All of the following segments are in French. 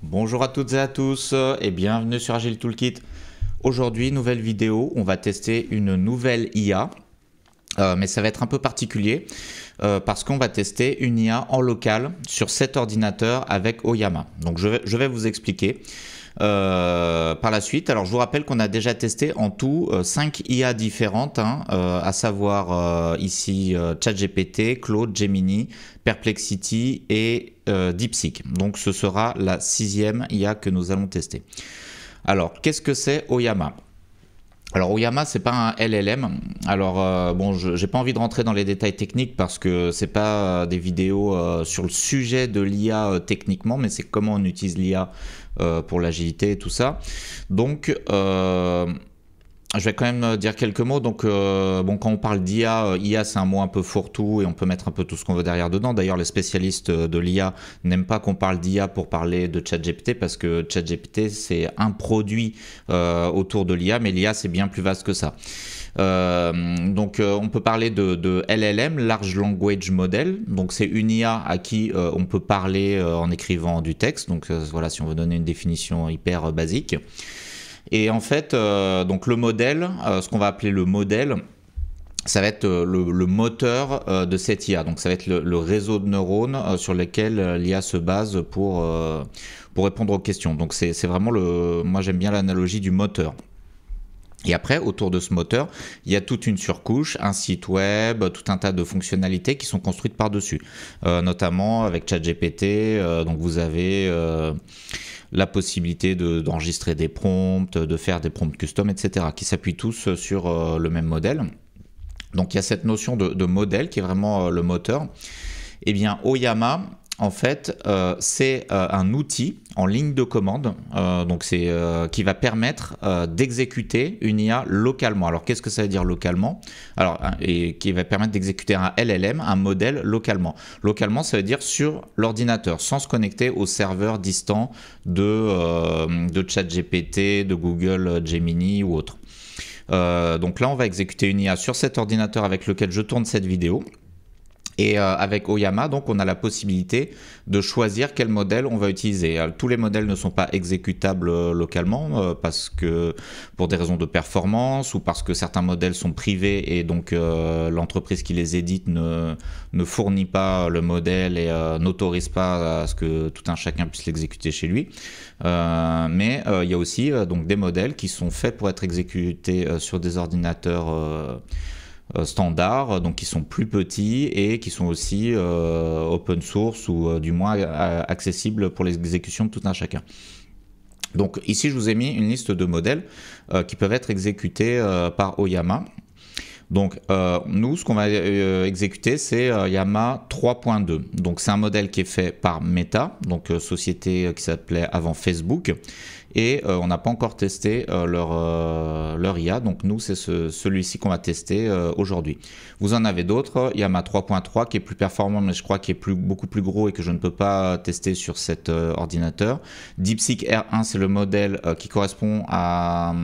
Bonjour à toutes et à tous et bienvenue sur Agile Toolkit. Aujourd'hui, nouvelle vidéo, on va tester une nouvelle IA, mais ça va être un peu particulier parce qu'on va tester une IA en local sur cet ordinateur avec Oyama. Donc je vais vous expliquer par la suite. Alors je vous rappelle qu'on a déjà testé en tout 5 IA différentes, à savoir ici ChatGPT, Claude, Gemini, Perplexity et DeepSeek. Donc ce sera la 6e IA que nous allons tester. Alors qu'est-ce que c'est Oyama ? Alors Oyama, c'est pas un LLM. Alors bon, j'ai pas envie de rentrer dans les détails techniques parce que c'est pas des vidéos sur le sujet de l'IA techniquement, mais c'est comment on utilise l'IA pour l'agilité et tout ça. Donc je vais quand même dire quelques mots. Donc, bon, quand on parle d'IA, IA c'est un mot un peu fourre-tout et on peut mettre un peu tout ce qu'on veut derrière dedans. D'ailleurs, les spécialistes de l'IA n'aiment pas qu'on parle d'IA pour parler de ChatGPT parce que ChatGPT c'est un produit autour de l'IA, mais l'IA c'est bien plus vaste que ça. Donc, on peut parler de LLM, Large Language Model. Donc, c'est une IA à qui on peut parler en écrivant du texte. Donc, voilà, si on veut donner une définition hyper basique. Et en fait, donc le modèle, ce qu'on va appeler le modèle, ça va être le moteur de cette IA. Donc ça va être le réseau de neurones sur lequel l'IA se base pour répondre aux questions. Donc c'est vraiment moi j'aime bien l'analogie du moteur. Et après, autour de ce moteur, il y a toute une surcouche, un site web, tout un tas de fonctionnalités qui sont construites par-dessus. Notamment avec ChatGPT, donc vous avez la possibilité d'enregistrer des prompts, de faire des prompts custom, etc., qui s'appuient tous sur le même modèle. Donc il y a cette notion de modèle qui est vraiment le moteur. Eh bien, Oyama, en fait, c'est un outil en ligne de commande, donc qui va permettre d'exécuter une IA localement. Alors, qu'est-ce que ça veut dire localement ? Alors, et qui va permettre d'exécuter un LLM, un modèle localement. Localement, ça veut dire sur l'ordinateur, sans se connecter au serveur distant de ChatGPT, de Google Gemini ou autre. Donc là, on va exécuter une IA sur cet ordinateur avec lequel je tourne cette vidéo. Et avec Oyama, donc, on a la possibilité de choisir quel modèle on va utiliser. Tous les modèles ne sont pas exécutables localement parce que pour des raisons de performance ou parce que certains modèles sont privés et donc l'entreprise qui les édite ne fournit pas le modèle et n'autorise pas à ce que tout un chacun puisse l'exécuter chez lui. Mais il y a aussi donc des modèles qui sont faits pour être exécutés sur des ordinateurs standards, donc qui sont plus petits et qui sont aussi open source ou du moins accessibles pour l'exécution de tout un chacun. Donc ici je vous ai mis une liste de modèles qui peuvent être exécutés par Oyama. Donc nous ce qu'on va exécuter c'est Yama 3.2. Donc c'est un modèle qui est fait par Meta, donc société qui s'appelait avant Facebook. Et on n'a pas encore testé leur IA, donc nous c'est celui-ci qu'on va tester aujourd'hui. Vous en avez d'autres, Yama 3.3 qui est plus performant mais je crois qu'il est beaucoup plus gros et que je ne peux pas tester sur cet ordinateur. DeepSeek R1 c'est le modèle qui correspond à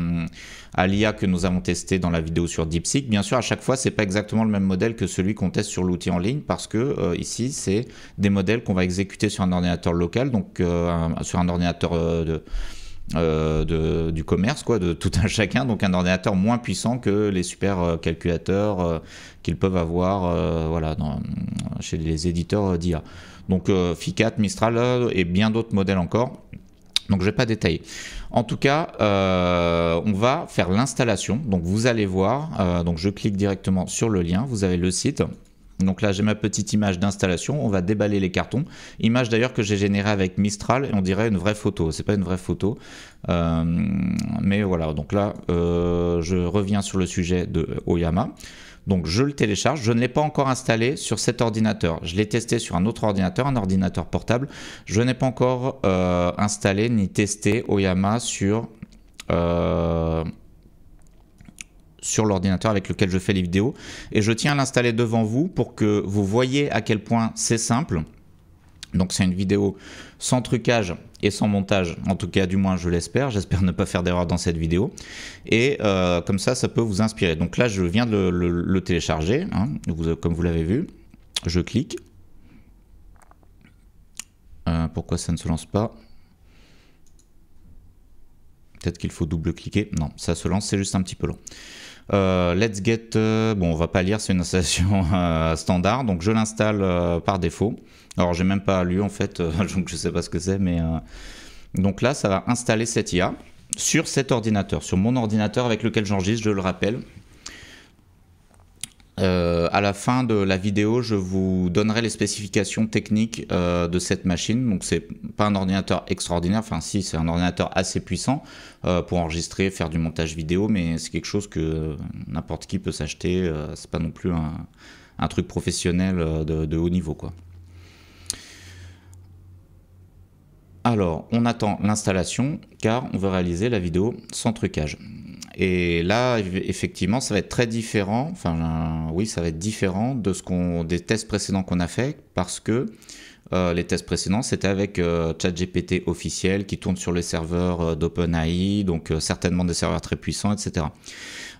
l'IA que nous avons testé dans la vidéo sur DeepSeek. Bien sûr à chaque fois c'est pas exactement le même modèle que celui qu'on teste sur l'outil en ligne parce que ici c'est des modèles qu'on va exécuter sur un ordinateur local, donc sur un ordinateur du commerce, quoi, de tout un chacun, donc un ordinateur moins puissant que les super calculateurs qu'ils peuvent avoir voilà, chez les éditeurs d'IA. Donc FI4, Mistral et bien d'autres modèles encore. Donc je ne vais pas détailler. En tout cas, on va faire l'installation. Donc vous allez voir, donc je clique directement sur le lien, vous avez le site. Donc là j'ai ma petite image d'installation, on va déballer les cartons. Image d'ailleurs que j'ai générée avec Mistral et on dirait une vraie photo, c'est pas une vraie photo. Mais voilà, donc là je reviens sur le sujet de Oyama. Donc je le télécharge, je ne l'ai pas encore installé sur cet ordinateur. Je l'ai testé sur un autre ordinateur, un ordinateur portable. Je n'ai pas encore installé ni testé Oyama sur l'ordinateur avec lequel je fais les vidéos. Et je tiens à l'installer devant vous pour que vous voyez à quel point c'est simple. Donc c'est une vidéo sans trucage et sans montage, en tout cas du moins je l'espère, j'espère ne pas faire d'erreur dans cette vidéo. Et comme ça peut vous inspirer. Donc là je viens de le télécharger, comme vous l'avez vu. Je clique. Pourquoi ça ne se lance pas ? Peut-être qu'il faut double-cliquer. Non, ça se lance, c'est juste un petit peu long. Let's Get, bon, on va pas lire, c'est une installation standard, donc je l'installe par défaut. Alors, j'ai même pas lu en fait, donc je sais pas ce que c'est, mais donc là, ça va installer cette IA sur cet ordinateur, sur mon ordinateur avec lequel j'enregistre, je le rappelle. À la fin de la vidéo, je vous donnerai les spécifications techniques de cette machine. Donc c'est pas un ordinateur extraordinaire, enfin si, c'est un ordinateur assez puissant pour enregistrer, faire du montage vidéo, mais c'est quelque chose que n'importe qui peut s'acheter. C'est pas non plus un truc professionnel de haut niveau, quoi. Alors, on attend l'installation car on veut réaliser la vidéo sans trucage. Et là, effectivement, ça va être très différent, enfin oui, ça va être différent des tests précédents qu'on a fait, parce que les tests précédents, c'était avec ChatGPT officiel qui tourne sur les serveurs d'OpenAI, donc certainement des serveurs très puissants, etc.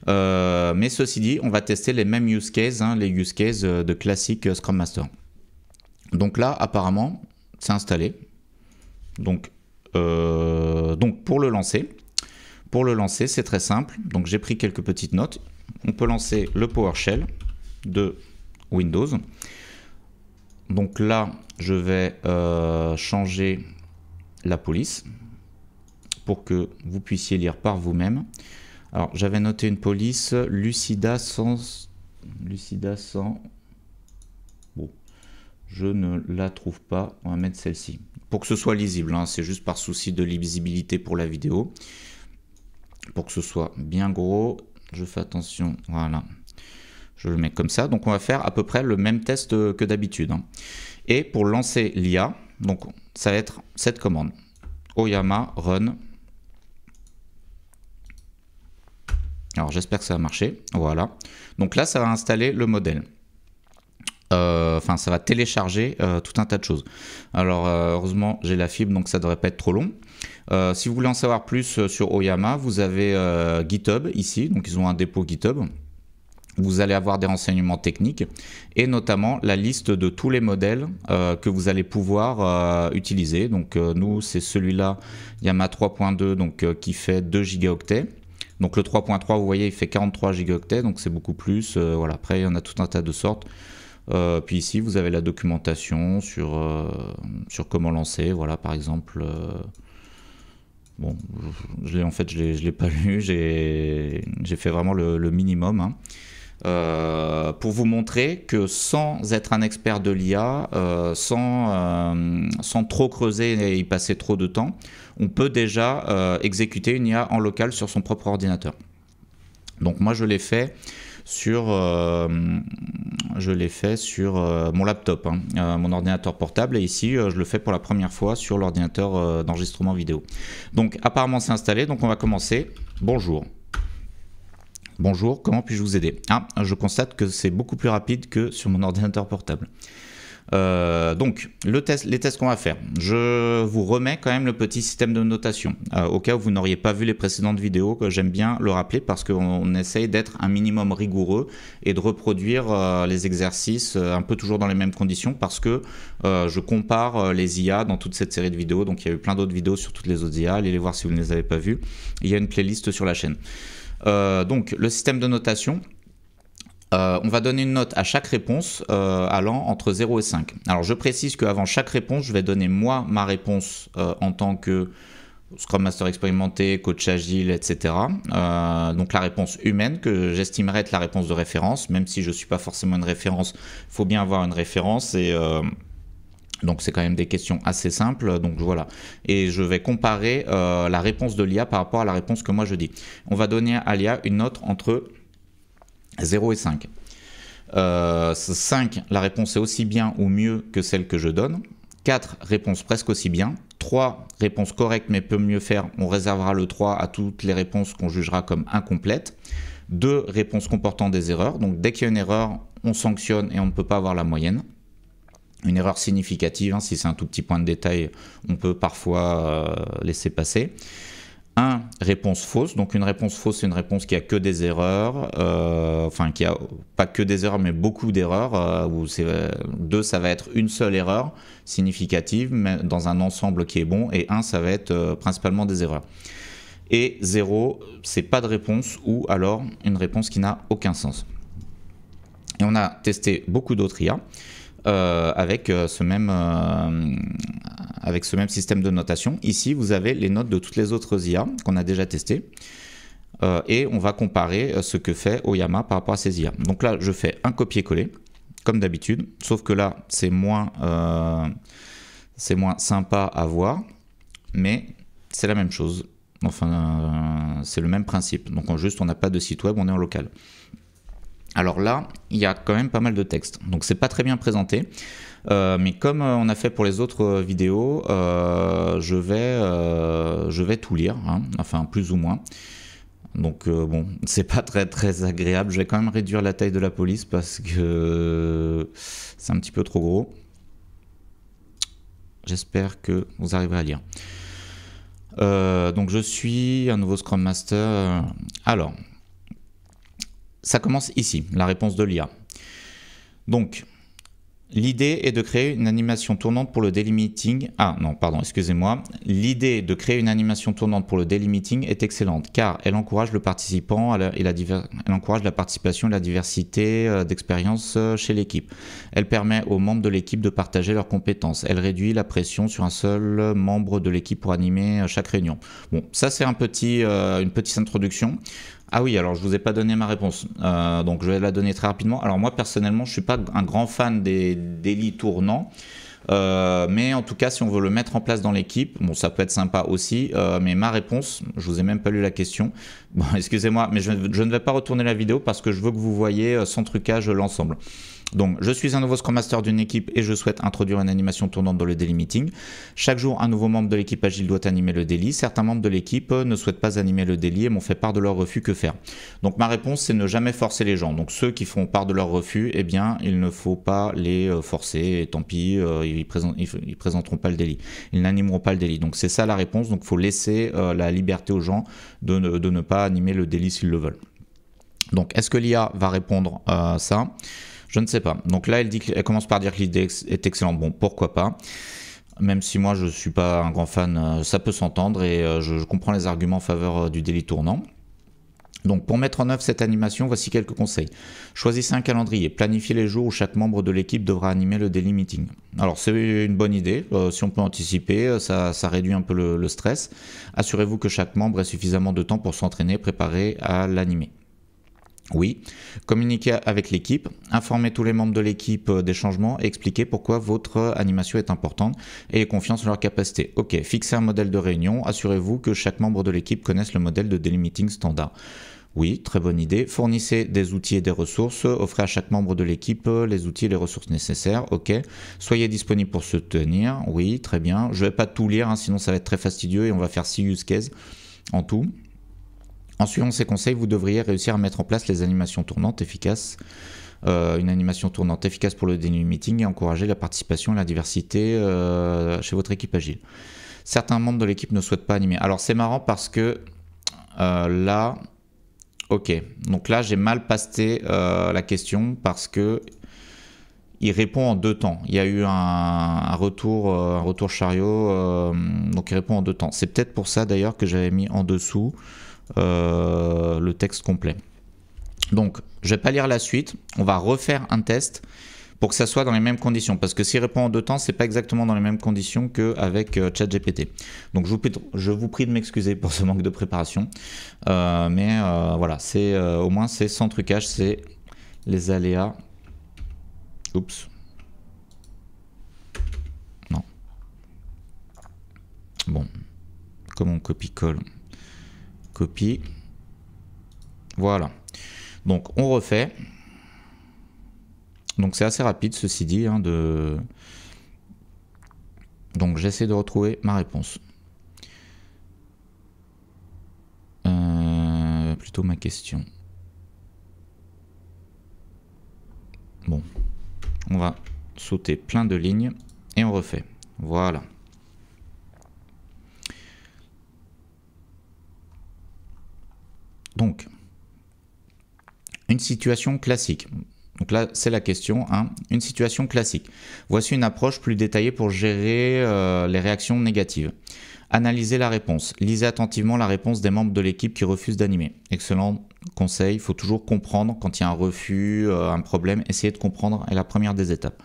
Mais ceci dit, on va tester les mêmes use cases, hein, les use cases de classique Scrum Master. Donc là, apparemment, c'est installé. Donc pour le lancer, c'est très simple. Donc j'ai pris quelques petites notes. On peut lancer le PowerShell de Windows. Donc là, je vais changer la police pour que vous puissiez lire par vous-même. Alors j'avais noté une police Lucida sans... Bon, je ne la trouve pas. On va mettre celle-ci. Pour que ce soit lisible, hein, c'est juste par souci de lisibilité pour la vidéo. Pour que ce soit bien gros, je fais attention, voilà. Je le mets comme ça. Donc on va faire à peu près le même test que d'habitude, hein. Et pour lancer l'IA, donc ça va être cette commande. Oyama run. Alors j'espère que ça va marcher. Voilà. Donc là, ça va installer le modèle. Enfin, ça va télécharger tout un tas de choses. Alors, heureusement, j'ai la fibre, donc ça ne devrait pas être trop long. Si vous voulez en savoir plus sur Oyama, vous avez GitHub ici. Donc, ils ont un dépôt GitHub. Vous allez avoir des renseignements techniques et notamment la liste de tous les modèles que vous allez pouvoir utiliser. Donc, nous, c'est celui-là, Yama 3.2, donc qui fait 2 gigaoctets. Donc, le 3.3, vous voyez, il fait 43 gigaoctets, donc c'est beaucoup plus. Voilà. Après, il y en a tout un tas de sortes. Puis ici vous avez la documentation sur comment lancer, voilà, par exemple. Bon, en fait je l'ai pas lu, j'ai fait vraiment le minimum, hein. Pour vous montrer que sans être un expert de l'IA, sans trop creuser et y passer trop de temps, on peut déjà exécuter une IA en local sur son propre ordinateur. Donc moi je l'ai fait sur mon laptop, hein, mon ordinateur portable, et ici je le fais pour la première fois sur l'ordinateur d'enregistrement vidéo. Donc apparemment c'est installé, donc on va commencer. Bonjour. Bonjour, comment puis-je vous aider? Ah, je constate que c'est beaucoup plus rapide que sur mon ordinateur portable. Donc les tests qu'on va faire, je vous remets quand même le petit système de notation au cas où vous n'auriez pas vu les précédentes vidéos, que j'aime bien le rappeler parce qu'on essaye d'être un minimum rigoureux et de reproduire les exercices un peu toujours dans les mêmes conditions, parce que je compare les IA dans toute cette série de vidéos. Donc il y a eu plein d'autres vidéos sur toutes les autres IA, allez les voir si vous ne les avez pas vues, il y a une playlist sur la chaîne. Donc le système de notation, on va donner une note à chaque réponse allant entre 0 et 5. Alors je précise qu'avant chaque réponse, je vais donner moi ma réponse en tant que Scrum Master expérimenté, coach agile, etc. Donc la réponse humaine que j'estimerais être la réponse de référence, même si je ne suis pas forcément une référence, il faut bien avoir une référence, et donc c'est quand même des questions assez simples, donc voilà. Et je vais comparer la réponse de l'IA par rapport à la réponse que moi je dis. On va donner à l'IA une note entre 0 et 5. 5, la réponse est aussi bien ou mieux que celle que je donne. 4, réponse presque aussi bien. 3, réponse correcte mais peut mieux faire. On réservera le 3 à toutes les réponses qu'on jugera comme incomplètes. 2, réponses comportant des erreurs. Donc dès qu'il y a une erreur, on sanctionne et on ne peut pas avoir la moyenne. Une erreur significative, hein, si c'est un tout petit point de détail, on peut parfois laisser passer. 1, réponse fausse. Donc une réponse fausse, c'est une réponse qui a que des erreurs, enfin qui a pas que des erreurs mais beaucoup d'erreurs, 2, ça va être une seule erreur significative mais dans un ensemble qui est bon, et 1, ça va être principalement des erreurs. Et 0, c'est pas de réponse ou alors une réponse qui n'a aucun sens. Et on a testé beaucoup d'autres IA avec ce même système de notation. Ici, vous avez les notes de toutes les autres IA qu'on a déjà testées. Et on va comparer ce que fait Oyama par rapport à ces IA. Donc là, je fais un copier-coller, comme d'habitude, sauf que là, c'est moins sympa à voir, mais c'est la même chose. Enfin, c'est le même principe. Donc juste, on n'a pas de site web, on est en local. Alors là, il y a quand même pas mal de texte. Donc c'est pas très bien présenté. Mais comme on a fait pour les autres vidéos, je vais tout lire, hein, enfin plus ou moins. Donc bon, c'est pas très agréable. Je vais quand même réduire la taille de la police parce que c'est un petit peu trop gros. J'espère que vous arriverez à lire. Donc je suis un nouveau Scrum Master. Alors, ça commence ici, la réponse de l'IA. Donc, l'idée est de créer une animation tournante pour le daily meeting. Ah non, pardon, excusez-moi. L'idée de créer une animation tournante pour le daily meeting est excellente car elle encourage le participant elle encourage la participation et la diversité d'expériences chez l'équipe. Elle permet aux membres de l'équipe de partager leurs compétences. Elle réduit la pression sur un seul membre de l'équipe pour animer chaque réunion. Bon, ça c'est une petite introduction. Ah oui, alors je vous ai pas donné ma réponse, donc je vais la donner très rapidement. Alors moi personnellement, je suis pas un grand fan des délits tournants, mais en tout cas, si on veut le mettre en place dans l'équipe, bon, ça peut être sympa aussi. Mais ma réponse, je vous ai même pas lu la question. Bon, excusez-moi, mais je ne vais pas retourner la vidéo parce que je veux que vous voyez sans trucage l'ensemble. Donc, je suis un nouveau Scrum Master d'une équipe et je souhaite introduire une animation tournante dans le daily meeting. Chaque jour, un nouveau membre de l'équipe agile doit animer le daily. Certains membres de l'équipe ne souhaitent pas animer le daily et m'ont fait part de leur refus. Que faire? Donc, ma réponse, c'est ne jamais forcer les gens. Donc, ceux qui font part de leur refus, eh bien, il ne faut pas les forcer. Et tant pis, ils présenteront pas le daily. Ils n'animeront pas le daily. Donc, c'est ça la réponse. Donc, il faut laisser la liberté aux gens de ne pas animer le daily s'ils le veulent. Donc, est-ce que l'IA va répondre à ça? Je ne sais pas. Donc là, elle commence par dire que l'idée est excellente. Bon, pourquoi pas. Même si moi, je ne suis pas un grand fan, ça peut s'entendre et je comprends les arguments en faveur du daily tournant. Donc pour mettre en œuvre cette animation, voici quelques conseils. Choisissez un calendrier, planifiez les jours où chaque membre de l'équipe devra animer le daily meeting. Alors c'est une bonne idée, si on peut anticiper, ça réduit un peu le stress. Assurez-vous que chaque membre ait suffisamment de temps pour s'entraîner et préparer à l'animer. Oui, communiquer avec l'équipe, informer tous les membres de l'équipe des changements et expliquer pourquoi votre animation est importante et ayez confiance en leur capacité. Ok, fixez un modèle de réunion, assurez-vous que chaque membre de l'équipe connaisse le modèle de daily meeting standard. Oui, très bonne idée. Fournissez des outils et des ressources, offrez à chaque membre de l'équipe les outils et les ressources nécessaires. Ok, soyez disponible pour se tenir. Oui, très bien. Je ne vais pas tout lire, hein, sinon ça va être très fastidieux et on va faire 6 use cases en tout. En suivant ces conseils, vous devriez réussir à mettre en place les animations tournantes efficaces. Une animation tournante efficace pour le daily meeting et encourager la participation et la diversité chez votre équipe agile. Certains membres de l'équipe ne souhaitent pas animer. Alors c'est marrant parce que là, ok, donc là j'ai mal pasté la question parce que il répond en 2 temps. Il y a eu un retour chariot, donc il répond en 2 temps. C'est peut-être pour ça d'ailleurs que j'avais mis en dessous le texte complet. Donc je vais pas lire la suite, on va refaire un test pour que ça soit dans les mêmes conditions, parce que s'il répond en 2 temps, c'est pas exactement dans les mêmes conditions qu'avec ChatGPT. Donc je vous prie de m'excuser pour ce manque de préparation, mais voilà, au moins c'est sans trucage, c'est les aléas. Oups. Non. Bon, comme on copie-colle. Copie. Voilà. Donc on refait. Donc c'est assez rapide ceci dit. Hein, Donc j'essaie de retrouver ma réponse. Plutôt ma question. Bon. On va sauter plein de lignes et on refait. Voilà. Donc, une situation classique. Donc là, c'est la question 1. Une situation classique. Voici une approche plus détaillée pour gérer les réactions négatives. Analysez la réponse. Lisez attentivement la réponse des membres de l'équipe qui refusent d'animer. Excellent conseil, il faut toujours comprendre quand il y a un refus, un problème, essayez de comprendre est la première des étapes.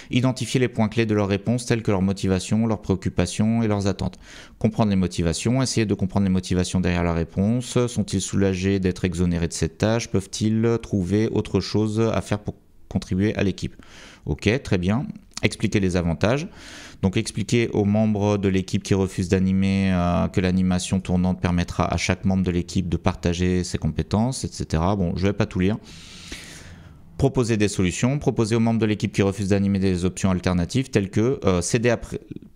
Identifiez les points clés de leurs réponses tels que leur motivation, leurs préoccupations et leurs attentes. Comprendre les motivations, essayez de comprendre les motivations derrière la réponse. Sont-ils soulagés d'être exonérés de cette tâche? Peuvent-ils trouver autre chose à faire pour contribuer à l'équipe? Ok, très bien. Expliquez les avantages. Donc expliquez aux membres de l'équipe qui refusent d'animer que l'animation tournante permettra à chaque membre de l'équipe de partager ses compétences, etc. Bon, je ne vais pas tout lire. Proposez des solutions. Proposez aux membres de l'équipe qui refusent d'animer des options alternatives telles que s'aider à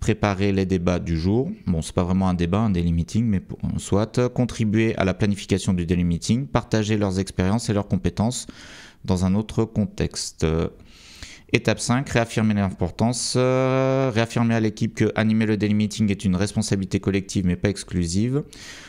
préparer les débats du jour. Bon, c'est pas vraiment un débat, un daily meeting, mais soit. Contribuer à la planification du daily meeting. Partager leurs expériences et leurs compétences dans un autre contexte. Étape 5, réaffirmer l'importance, réaffirmer à l'équipe que animer le daily meeting est une responsabilité collective mais pas exclusive.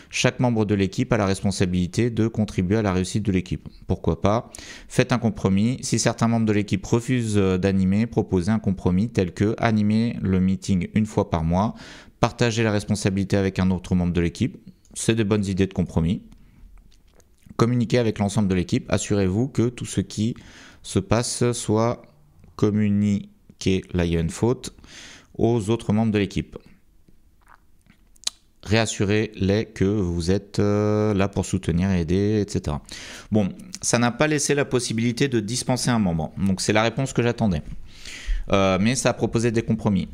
Chaque membre de l'équipe a la responsabilité de contribuer à la réussite de l'équipe. Pourquoi pas? Faites un compromis. Si certains membres de l'équipe refusent d'animer, proposez un compromis tel que animer le meeting une fois par mois, partager la responsabilité avec un autre membre de l'équipe. C'est des bonnes idées de compromis. Communiquez avec l'ensemble de l'équipe. Assurez-vous que tout ce qui se passe soit communiquer, là il y a une faute, aux autres membres de l'équipe. Réassurez-les que vous êtes là pour soutenir et aider, etc. Bon, ça n'a pas laissé la possibilité de dispenser un membre, donc c'est la réponse que j'attendais. Mais ça a proposé des compromis.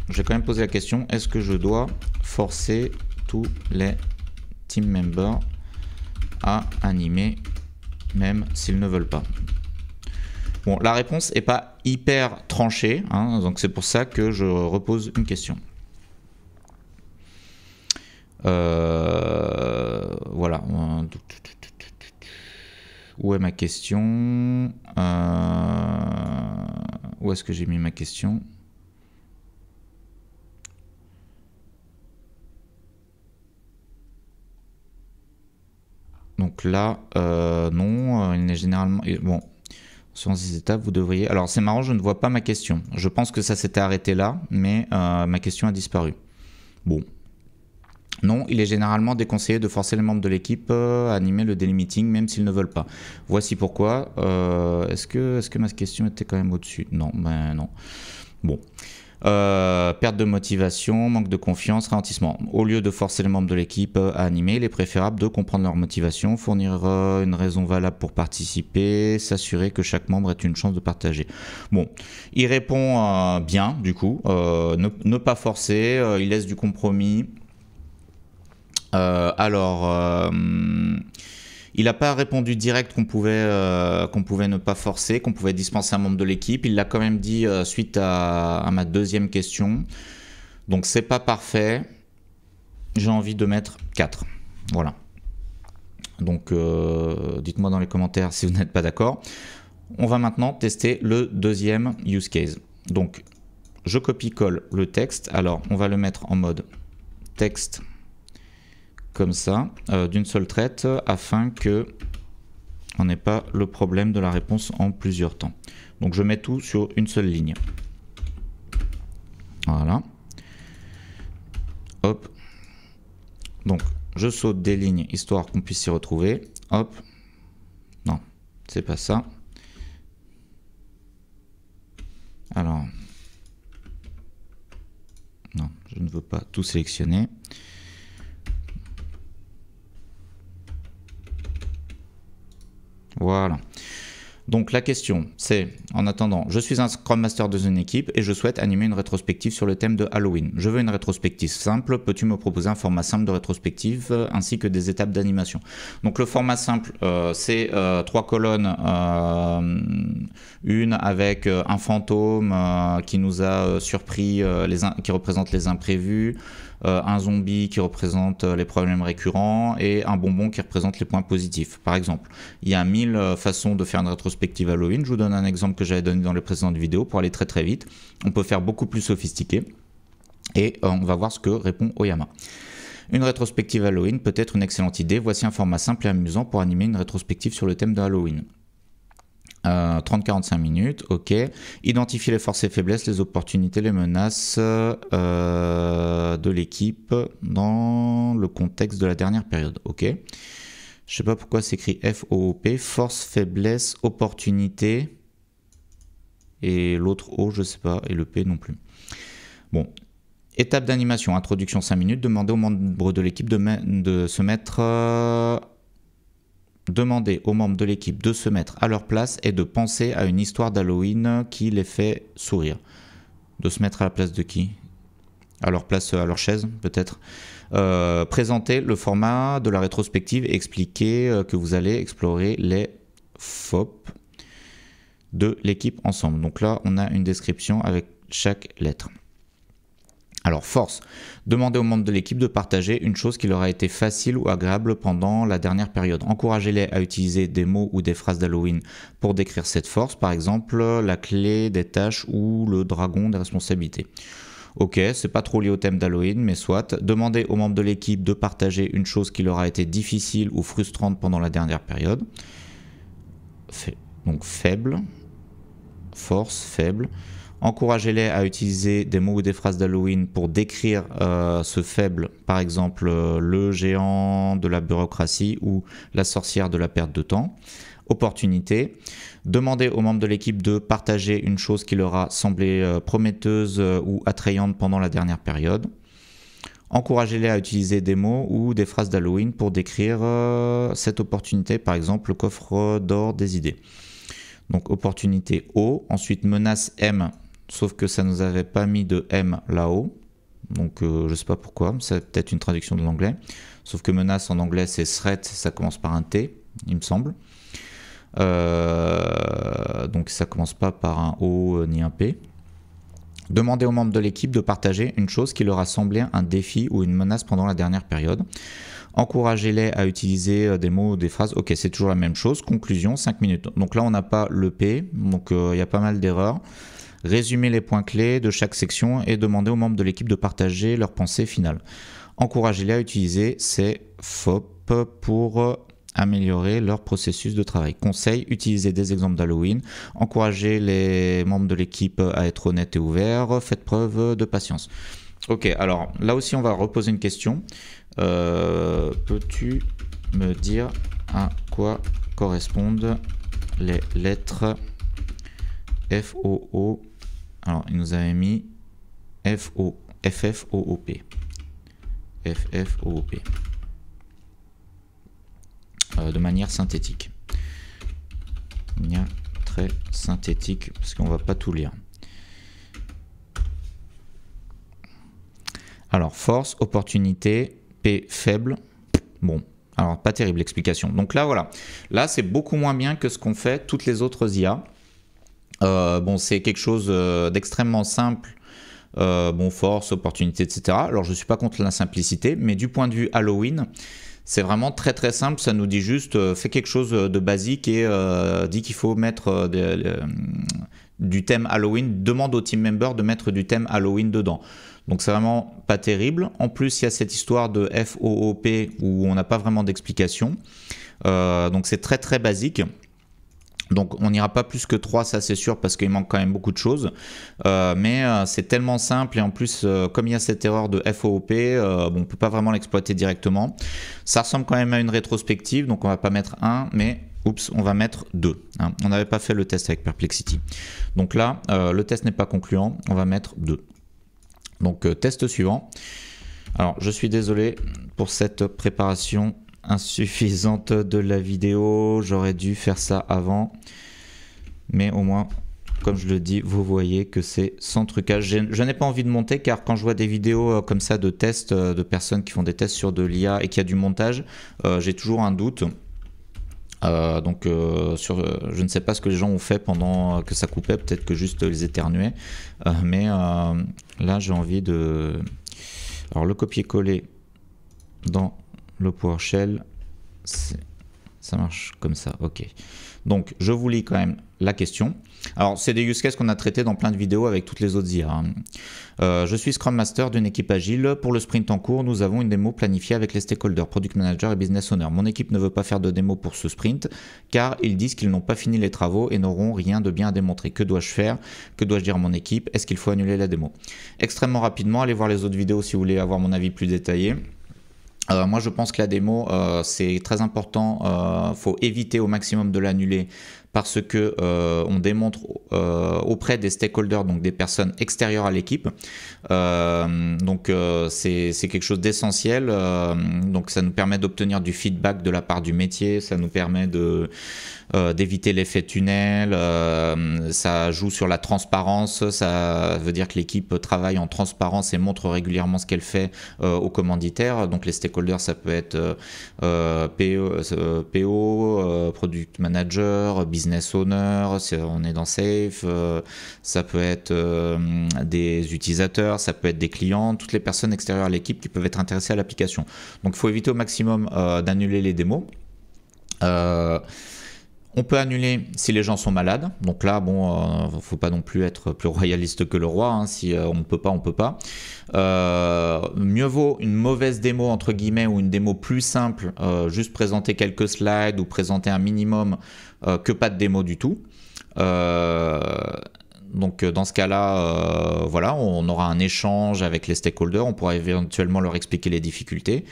J'ai quand même posé la question, est-ce que je dois forcer tous les team members à animer, même s'ils ne veulent pas? Bon, la réponse n'est pas hyper tranchée, hein, donc c'est pour ça que je repose une question. Voilà. Où est ma question? Où est-ce que j'ai mis ma question? Donc là, non, il n'est généralement... Bon. Sur ces étapes, vous devriez... Alors c'est marrant, je ne vois pas ma question. Je pense que ça s'était arrêté là, mais ma question a disparu. Bon. Non, il est généralement déconseillé de forcer les membres de l'équipe à animer le daily meeting, même s'ils ne veulent pas. Voici pourquoi. Est-ce que ma question était quand même au-dessus? Non, ben non. Bon. Perte de motivation, manque de confiance, ralentissement. Au lieu de forcer les membres de l'équipe à animer, il est préférable de comprendre leur motivation, fournir une raison valable pour participer, s'assurer que chaque membre ait une chance de partager. Bon, il répond bien du coup, ne pas forcer, il laisse du compromis. Il n'a pas répondu direct qu'on pouvait ne pas forcer, qu'on pouvait dispenser un membre de l'équipe. Il l'a quand même dit suite à ma deuxième question. Donc c'est pas parfait. J'ai envie de mettre 4. Voilà. Donc dites-moi dans les commentaires si vous n'êtes pas d'accord. On va maintenant tester le deuxième use case. Donc je copie-colle le texte. Alors on va le mettre en mode texte comme ça, d'une seule traite, afin que on n'ait pas le problème de la réponse en plusieurs temps. Donc je mets tout sur une seule ligne. Voilà. Hop. Donc je saute des lignes histoire qu'on puisse s'y retrouver. Hop. Non, c'est pas ça. Alors. Non, je ne veux pas tout sélectionner. Voilà. Donc la question c'est, en attendant, je suis un Scrum Master de une équipe et je souhaite animer une rétrospective sur le thème de Halloween. Je veux une rétrospective simple, peux-tu me proposer un format simple de rétrospective ainsi que des étapes d'animation? Donc le format simple, c'est 3 colonnes, une avec un fantôme qui nous a surpris, qui représente les imprévus, un zombie qui représente les problèmes récurrents et un bonbon qui représente les points positifs. Par exemple, il y a 1000 façons de faire une rétrospective Halloween. Je vous donne un exemple que j'avais donné dans les précédentes vidéos pour aller très très vite. On peut faire beaucoup plus sophistiqué et on va voir ce que répond Oyama. Une rétrospective Halloween peut être une excellente idée. Voici un format simple et amusant pour animer une rétrospective sur le thème de Halloween. 30-45 minutes, ok. Identifier les forces et faiblesses, les opportunités, les menaces de l'équipe dans le contexte de la dernière période, ok. Je sais pas pourquoi c'est écrit FOOP, force, faiblesse, opportunité, et l'autre O, je sais pas, et le P non plus. Bon, étape d'animation, introduction 5 minutes, demander aux membres de l'équipe de se mettre... Demander aux membres de l'équipe de se mettre à leur place et de penser à une histoire d'Halloween qui les fait sourire. De se mettre à la place de qui? À leur place, à leur chaise, peut-être. Présenter le format de la rétrospective et expliquer que vous allez explorer les FOP de l'équipe ensemble. Donc là, on a une description avec chaque lettre. Alors, force. Demandez aux membres de l'équipe de partager une chose qui leur a été facile ou agréable pendant la dernière période. Encouragez-les à utiliser des mots ou des phrases d'Halloween pour décrire cette force, par exemple la clé des tâches ou le dragon des responsabilités. Ok, c'est pas trop lié au thème d'Halloween, mais soit. Demandez aux membres de l'équipe de partager une chose qui leur a été difficile ou frustrante pendant la dernière période. Donc faible, force, faible. Encouragez-les à utiliser des mots ou des phrases d'Halloween pour décrire ce faible, par exemple le géant de la bureaucratie ou la sorcière de la perte de temps. Opportunité. Demandez aux membres de l'équipe de partager une chose qui leur a semblé prometteuse ou attrayante pendant la dernière période. Encouragez-les à utiliser des mots ou des phrases d'Halloween pour décrire cette opportunité, par exemple le coffre d'or des idées. Donc opportunité O, ensuite menace M, sauf que ça nous avait pas mis de M là-haut, donc je sais pas pourquoi, c'est peut-être une traduction de l'anglais, sauf que menace en anglais c'est threat, ça commence par un T, il me semble, donc ça commence pas par un O ni un P. Demandez aux membres de l'équipe de partager une chose qui leur a semblé un défi ou une menace pendant la dernière période. Encouragez-les à utiliser des mots ou des phrases. Ok, c'est toujours la même chose. Conclusion, 5 minutes. Donc là, on n'a pas le P, donc il y a pas mal d'erreurs. Résumez les points clés de chaque section et demandez aux membres de l'équipe de partager leur pensée finale. Encouragez-les à utiliser ces FOP pour améliorer leur processus de travail. Conseil, utilisez des exemples d'Halloween. Encouragez les membres de l'équipe à être honnêtes et ouverts. Faites preuve de patience. Ok, alors là aussi, on va reposer une question. Peux-tu me dire à quoi correspondent les lettres FOO? Alors, il nous avait mis FFOOP. FFOOP. De manière synthétique. De manière très synthétique, parce qu'on va pas tout lire. Alors, force, opportunité, P faible. Bon, alors pas terrible l'explication. Donc là, voilà. Là, c'est beaucoup moins bien que ce qu'ont fait toutes les autres IA. Bon, c'est quelque chose d'extrêmement simple. Bon, force, opportunité, etc. Alors, je ne suis pas contre la simplicité, mais du point de vue Halloween, c'est vraiment très très simple. Ça nous dit juste, fais quelque chose de basique et dit qu'il faut mettre du thème Halloween. Demande au team member de mettre du thème Halloween dedans. Donc c'est vraiment pas terrible. En plus, il y a cette histoire de FOOP où on n'a pas vraiment d'explication. Donc c'est très très basique. Donc on n'ira pas plus que 3, ça c'est sûr, parce qu'il manque quand même beaucoup de choses. Mais c'est tellement simple et en plus, comme il y a cette erreur de FOOP, bon, on ne peut pas vraiment l'exploiter directement. Ça ressemble quand même à une rétrospective, donc on va pas mettre 1, mais oups, on va mettre 2. Hein. On n'avait pas fait le test avec Perplexity. Donc là, le test n'est pas concluant, on va mettre 2. Donc test suivant. Alors je suis désolé pour cette préparation insuffisante de la vidéo, j'aurais dû faire ça avant, mais au moins, comme je le dis, vous voyez que c'est sans trucage. Je n'ai pas envie de monter, car quand je vois des vidéos comme ça de tests, de personnes qui font des tests sur de l'IA et qu'il y a du montage, j'ai toujours un doute. Je ne sais pas ce que les gens ont fait pendant que ça coupait, peut-être que juste ils éternuaient, mais là j'ai envie de... Alors le copier-coller dans le PowerShell, Ça marche comme ça, ok. Donc, je vous lis quand même la question. Alors, c'est des use cases qu'on a traités dans plein de vidéos avec toutes les autres IA. Je suis Scrum Master d'une équipe agile. Pour le sprint en cours, nous avons une démo planifiée avec les stakeholders, Product Manager et Business Owner. Mon équipe ne veut pas faire de démo pour ce sprint car ils disent qu'ils n'ont pas fini les travaux et n'auront rien de bien à démontrer. Que dois-je faire? Que dois-je dire à mon équipe? Est-ce qu'il faut annuler la démo? Extrêmement rapidement, allez voir les autres vidéos si vous voulez avoir mon avis plus détaillé. Moi je pense que la démo c'est très important, faut éviter au maximum de l'annuler parce que on démontre auprès des stakeholders, donc des personnes extérieures à l'équipe, donc c'est quelque chose d'essentiel, donc ça nous permet d'obtenir du feedback de la part du métier, ça nous permet d'éviter l'effet tunnel, ça joue sur la transparence, ça veut dire que l'équipe travaille en transparence et montre régulièrement ce qu'elle fait aux commanditaires, donc les stakeholders ça peut être PO, Product Manager, Business Owner, si on est dans Safe, ça peut être des utilisateurs, ça peut être des clients, toutes les personnes extérieures à l'équipe qui peuvent être intéressées à l'application. Donc il faut éviter au maximum d'annuler les démos. On peut annuler si les gens sont malades. Donc là, bon, faut pas non plus être plus royaliste que le roi. Hein. Si on ne peut pas, on peut pas. Mieux vaut une mauvaise démo entre guillemets ou une démo plus simple, juste présenter quelques slides ou présenter un minimum, que pas de démo du tout. Donc dans ce cas-là, voilà, on aura un échange avec les stakeholders, on pourra éventuellement leur expliquer les difficultés.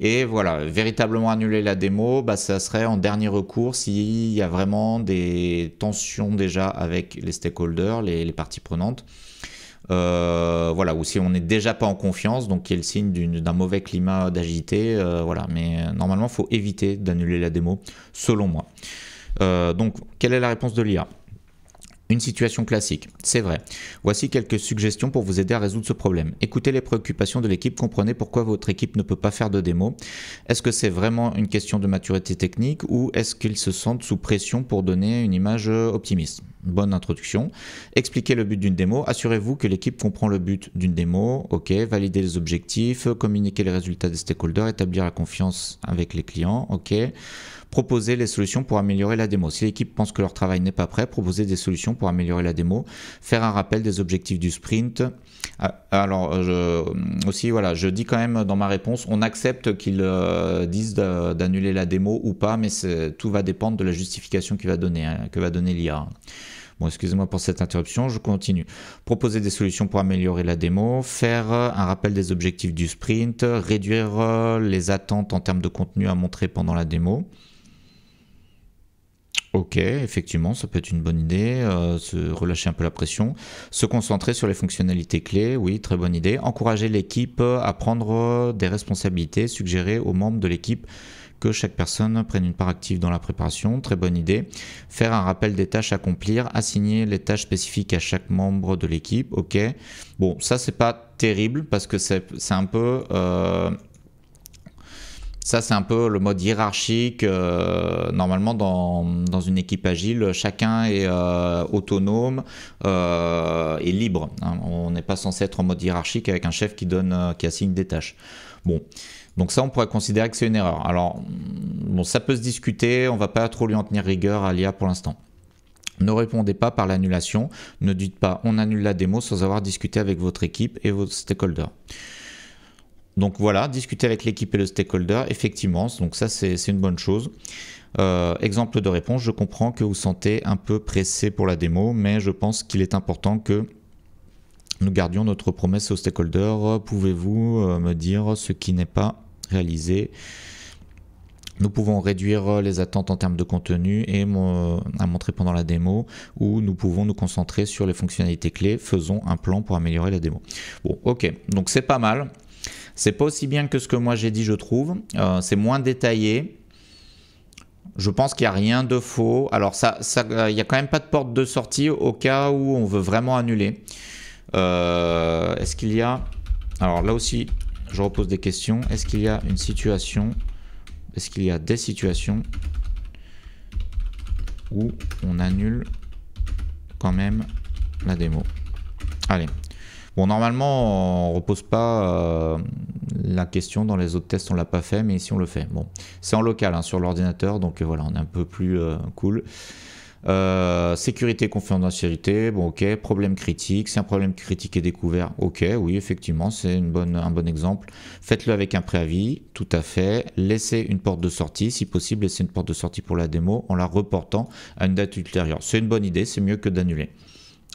Et voilà, véritablement annuler la démo, bah, ça serait en dernier recours s'il y a vraiment des tensions déjà avec les stakeholders, les parties prenantes. Voilà, ou si on n'est déjà pas en confiance, donc qui est le signe d'un mauvais climat d'agilité, voilà. Mais normalement, il faut éviter d'annuler la démo, selon moi. Donc, quelle est la réponse de l'IA ? Une situation classique, c'est vrai. Voici quelques suggestions pour vous aider à résoudre ce problème. Écoutez les préoccupations de l'équipe, comprenez pourquoi votre équipe ne peut pas faire de démo. Est-ce que c'est vraiment une question de maturité technique ou est-ce qu'ils se sentent sous pression pour donner une image optimiste? Bonne introduction. Expliquez le but d'une démo. Assurez-vous que l'équipe comprend le but d'une démo. Ok. Valider les objectifs, communiquer les résultats des stakeholders, établir la confiance avec les clients. Ok. Proposer les solutions pour améliorer la démo. Si l'équipe pense que leur travail n'est pas prêt, proposer des solutions pour améliorer la démo. Faire un rappel des objectifs du sprint. Alors, aussi, voilà, je dis quand même dans ma réponse, on accepte qu'ils disent d'annuler la démo ou pas, mais tout va dépendre de la justification que va donner l'IA. Bon, excusez-moi pour cette interruption, je continue. Proposer des solutions pour améliorer la démo, faire un rappel des objectifs du sprint, réduire les attentes en termes de contenu à montrer pendant la démo. Ok, effectivement, ça peut être une bonne idée, se relâcher un peu la pression, se concentrer sur les fonctionnalités clés, oui, très bonne idée. Encourager l'équipe à prendre des responsabilités, suggérer aux membres de l'équipe que chaque personne prenne une part active dans la préparation, très bonne idée. Faire un rappel des tâches à accomplir, assigner les tâches spécifiques à chaque membre de l'équipe, ok. Bon, ça c'est pas terrible parce que c'est un peu... Ça, c'est un peu le mode hiérarchique. Normalement, dans une équipe agile, chacun est autonome et libre. Hein. On n'est pas censé être en mode hiérarchique avec un chef qui assigne des tâches. Bon, donc ça, on pourrait considérer que c'est une erreur. Alors, bon, ça peut se discuter. On ne va pas trop lui en tenir rigueur à l'IA pour l'instant. Ne répondez pas par l'annulation. Ne dites pas « on annule la démo » sans avoir discuté avec votre équipe et vos stakeholders. Donc voilà, discuter avec l'équipe et le stakeholder, effectivement, donc ça c'est une bonne chose. Exemple de réponse, je comprends que vous sentez un peu pressé pour la démo, mais je pense qu'il est important que nous gardions notre promesse aux stakeholders. Pouvez-vous me dire ce qui n'est pas réalisé? Nous pouvons réduire les attentes en termes de contenu et à montrer pendant la démo, ou nous pouvons nous concentrer sur les fonctionnalités clés. Faisons un plan pour améliorer la démo. Bon, ok, donc c'est pas mal. C'est pas aussi bien que ce que moi j'ai dit, je trouve. C'est moins détaillé. Je pense qu'il n'y a rien de faux. Alors, il n'y a quand même pas de porte de sortie au cas où on veut vraiment annuler. Est-ce qu'il y a... Alors là aussi, je repose des questions. Est-ce qu'il y a une situation... Est-ce qu'il y a des situations où on annule quand même la démo? Allez. Bon, normalement, on ne repose pas la question. Dans les autres tests, on l'a pas fait, mais ici, on le fait. Bon, c'est en local, hein, sur l'ordinateur, donc voilà, on est un peu plus cool. Sécurité, confidentialité, bon ok. Problème critique, si un problème critique est découvert, ok, oui, effectivement, c'est un bon exemple. Faites-le avec un préavis, tout à fait. Laissez une porte de sortie, si possible, laissez une porte de sortie pour la démo en la reportant à une date ultérieure. C'est une bonne idée, c'est mieux que d'annuler.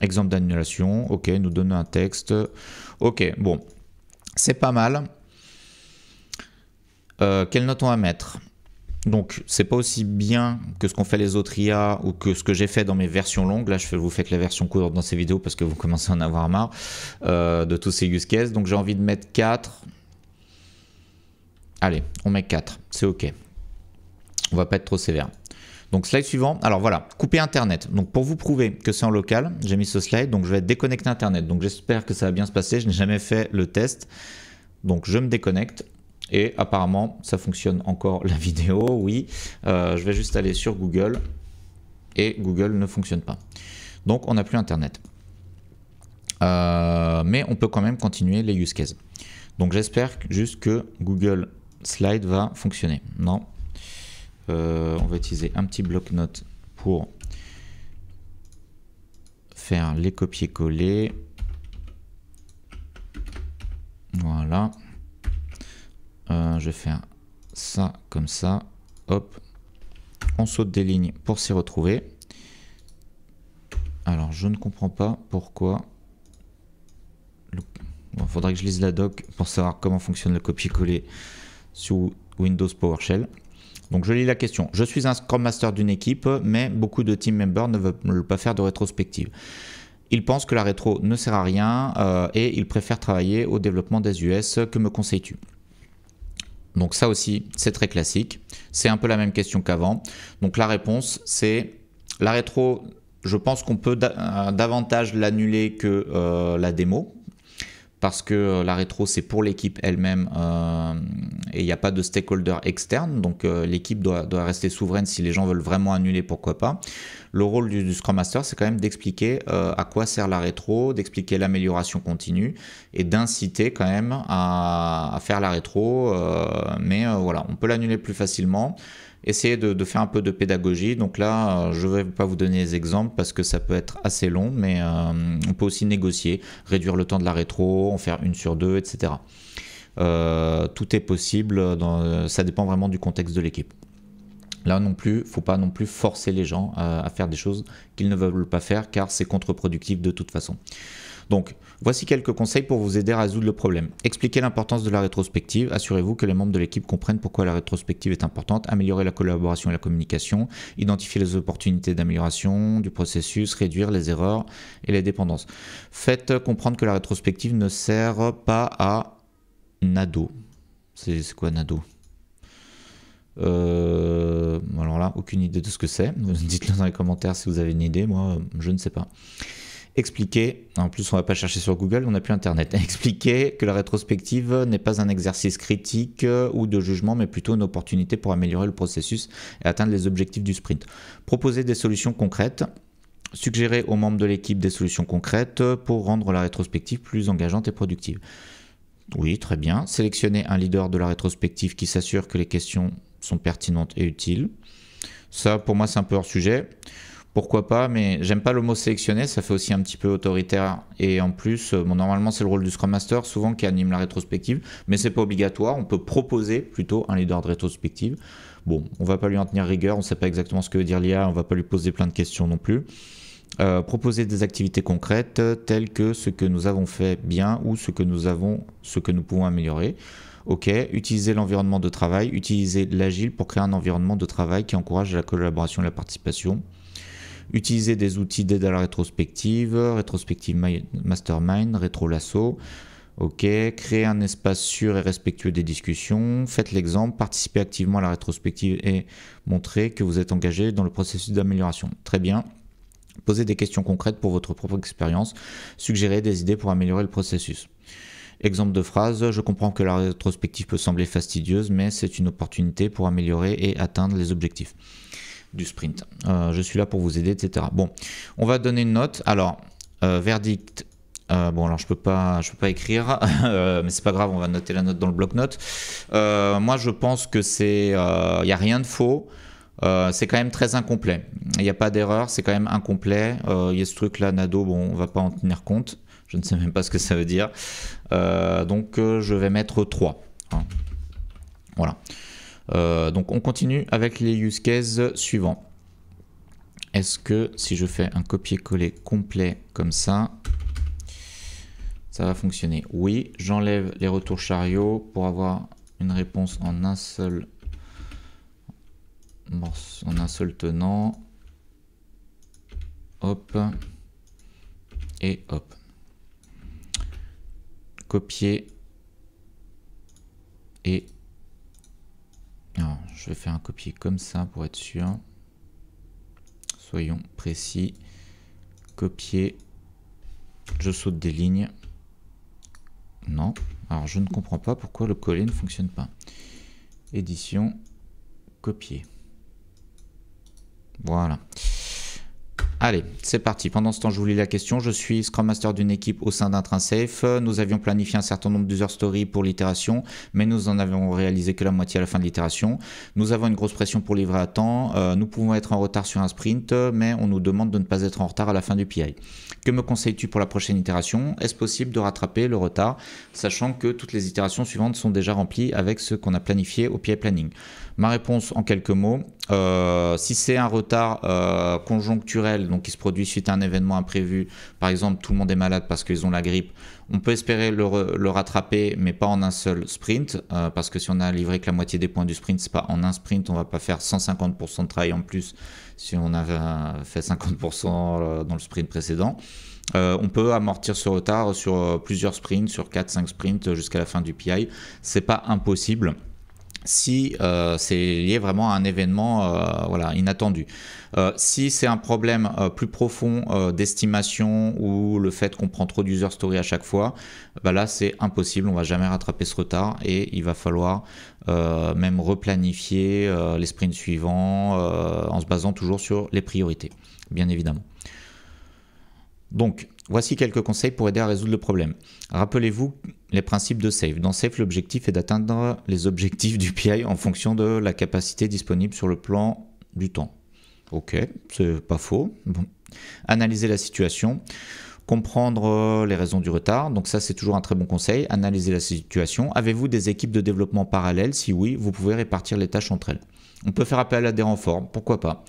Exemple d'annulation, ok, nous donne un texte, ok, bon, c'est pas mal. Quelle note on va mettre? Donc, c'est pas aussi bien que ce qu'ont fait les autres IA ou que ce que j'ai fait dans mes versions longues. Là, vous fais que la version courte dans ces vidéos parce que vous commencez à en avoir marre de tous ces use cases. Donc, j'ai envie de mettre 4. Allez, on met 4. C'est OK. On va pas être trop sévère. Donc, slide suivant. Alors, voilà, couper Internet. Donc, pour vous prouver que c'est en local, j'ai mis ce slide. Donc, je vais déconnecter Internet. Donc, j'espère que ça va bien se passer. Je n'ai jamais fait le test. Donc, je me déconnecte. Et apparemment, ça fonctionne encore la vidéo, oui. Je vais juste aller sur Google et Google ne fonctionne pas. Donc, on n'a plus Internet. Mais on peut quand même continuer les use cases. Donc, j'espère juste que Google Slide va fonctionner. Non. On va utiliser un petit bloc-notes pour faire les copier-coller. Voilà. Je vais faire ça comme ça, hop, on saute des lignes pour s'y retrouver. Alors je ne comprends pas pourquoi, bon, faudrait que je lise la doc pour savoir comment fonctionne le copier-coller sur Windows PowerShell. Donc je lis la question, je suis un Scrum Master d'une équipe, mais beaucoup de team members ne veulent pas faire de rétrospective. Ils pensent que la rétro ne sert à rien et ils préfèrent travailler au développement des US, que me conseilles-tu ? Donc ça aussi, c'est très classique. C'est un peu la même question qu'avant. Donc la réponse, c'est la rétro, je pense qu'on peut davantage l'annuler que la démo. Parce que la rétro, c'est pour l'équipe elle-même et il n'y a pas de stakeholder externe. Donc l'équipe doit rester souveraine. Si les gens veulent vraiment annuler, pourquoi pas. Le rôle du Scrum Master, c'est quand même d'expliquer à quoi sert la rétro, d'expliquer l'amélioration continue et d'inciter quand même à faire la rétro. Mais voilà, on peut l'annuler plus facilement. Essayez de faire un peu de pédagogie. Donc là, je ne vais pas vous donner les exemples parce que ça peut être assez long, mais on peut aussi négocier, réduire le temps de la rétro, en faire 1 sur 2, etc. Tout est possible, ça dépend vraiment du contexte de l'équipe. Là non plus, il ne faut pas non plus forcer les gens à faire des choses qu'ils ne veulent pas faire car c'est contre-productif de toute façon. Donc, voici quelques conseils pour vous aider à résoudre le problème. Expliquez l'importance de la rétrospective. Assurez-vous que les membres de l'équipe comprennent pourquoi la rétrospective est importante. Améliorez la collaboration et la communication. Identifiez les opportunités d'amélioration du processus. Réduire les erreurs et les dépendances. Faites comprendre que la rétrospective ne sert pas à nado. C'est quoi nado ? Alors là, aucune idée de ce que c'est. Dites-le dans les commentaires si vous avez une idée. Moi, je ne sais pas. Expliquer, en plus on ne va pas chercher sur Google, on n'a plus Internet. Expliquer que la rétrospective n'est pas un exercice critique ou de jugement, mais plutôt une opportunité pour améliorer le processus et atteindre les objectifs du sprint. Proposer des solutions concrètes. Suggérer aux membres de l'équipe des solutions concrètes pour rendre la rétrospective plus engageante et productive. Oui, très bien. Sélectionner un leader de la rétrospective qui s'assure que les questions sont pertinentes et utiles. Ça, pour moi, c'est un peu hors sujet. Pourquoi pas, mais j'aime pas le mot sélectionner, ça fait aussi un petit peu autoritaire. Et en plus, bon, normalement, c'est le rôle du Scrum Master, souvent qui anime la rétrospective, mais c'est pas obligatoire. On peut proposer plutôt un leader de rétrospective. Bon, on va pas lui en tenir rigueur, on sait pas exactement ce que veut dire l'IA, on va pas lui poser plein de questions non plus. Proposer des activités concrètes telles que ce que nous avons fait bien ou ce que nous pouvons améliorer. Ok, utiliser l'environnement de travail, utiliser l'agile pour créer un environnement de travail qui encourage la collaboration et la participation. Utiliser des outils d'aide à la rétrospective, rétrospective mastermind, rétro lasso. Ok, créer un espace sûr et respectueux des discussions. Faites l'exemple, participez activement à la rétrospective et montrez que vous êtes engagé dans le processus d'amélioration. Très bien. Posez des questions concrètes pour votre propre expérience. Suggérez des idées pour améliorer le processus. Exemple de phrase, je comprends que la rétrospective peut sembler fastidieuse, mais c'est une opportunité pour améliorer et atteindre les objectifs du sprint. Je suis là pour vous aider, etc. Bon, on va donner une note. Alors, verdict, Bon, alors je peux pas écrire, mais c'est pas grave, on va noter la note dans le bloc-notes. Moi, je pense que c'est, y a rien de faux. C'est quand même très incomplet. Il n'y a pas d'erreur, c'est quand même incomplet. Il y a ce truc-là, Nado, bon, on va pas en tenir compte. Je ne sais même pas ce que ça veut dire. Donc, je vais mettre 3. Hein. Voilà. Donc, on continue avec les use cases suivants. Est-ce que si je fais un copier-coller complet comme ça va fonctionner? Oui, j'enlève les retours chariots pour avoir une réponse en un seul tenant. Hop. Et hop. Copier. Et... Alors, je vais faire un copier comme ça pour être sûr. Soyons précis. Copier. Je saute des lignes. Non. Alors, je ne comprends pas pourquoi le coller ne fonctionne pas. Édition. Copier. Voilà. Allez, c'est parti. Pendant ce temps, je vous lis la question. Je suis Scrum Master d'une équipe au sein d'IntraSafe. Nous avions planifié un certain nombre d'user stories pour l'itération, mais nous en avons réalisé que la moitié à la fin de l'itération. Nous avons une grosse pression pour livrer à temps. Nous pouvons être en retard sur un sprint, mais on nous demande de ne pas être en retard à la fin du PI. Que me conseilles-tu pour la prochaine itération? Est-ce possible de rattraper le retard, sachant que toutes les itérations suivantes sont déjà remplies avec ce qu'on a planifié au PI planning? Ma réponse en quelques mots, si c'est un retard conjoncturel, donc qui se produit suite à un événement imprévu, par exemple tout le monde est malade parce qu'ils ont la grippe, on peut espérer le rattraper, mais pas en un seul sprint, parce que si on a livré que la moitié des points du sprint, c'est pas en un sprint, on va pas faire 150% de travail en plus si on a fait 50% dans le sprint précédent. On peut amortir ce retard sur plusieurs sprints, sur 4-5 sprints jusqu'à la fin du PI, c'est pas impossible. Si c'est lié vraiment à un événement voilà, inattendu. Si c'est un problème plus profond d'estimation ou le fait qu'on prend trop d'user story à chaque fois, bah là c'est impossible, on ne va jamais rattraper ce retard et il va falloir même replanifier les sprints suivants en se basant toujours sur les priorités, bien évidemment. Donc, voici quelques conseils pour aider à résoudre le problème. Rappelez-vous les principes de SAFe. Dans SAFe, l'objectif est d'atteindre les objectifs du PI en fonction de la capacité disponible sur le plan du temps. Ok, c'est pas faux. Bon. Analyser la situation. Comprendre les raisons du retard. Donc ça, c'est toujours un très bon conseil. Analyser la situation. Avez-vous des équipes de développement parallèles? Si oui, vous pouvez répartir les tâches entre elles. On peut faire appel à des renforts. Pourquoi pas?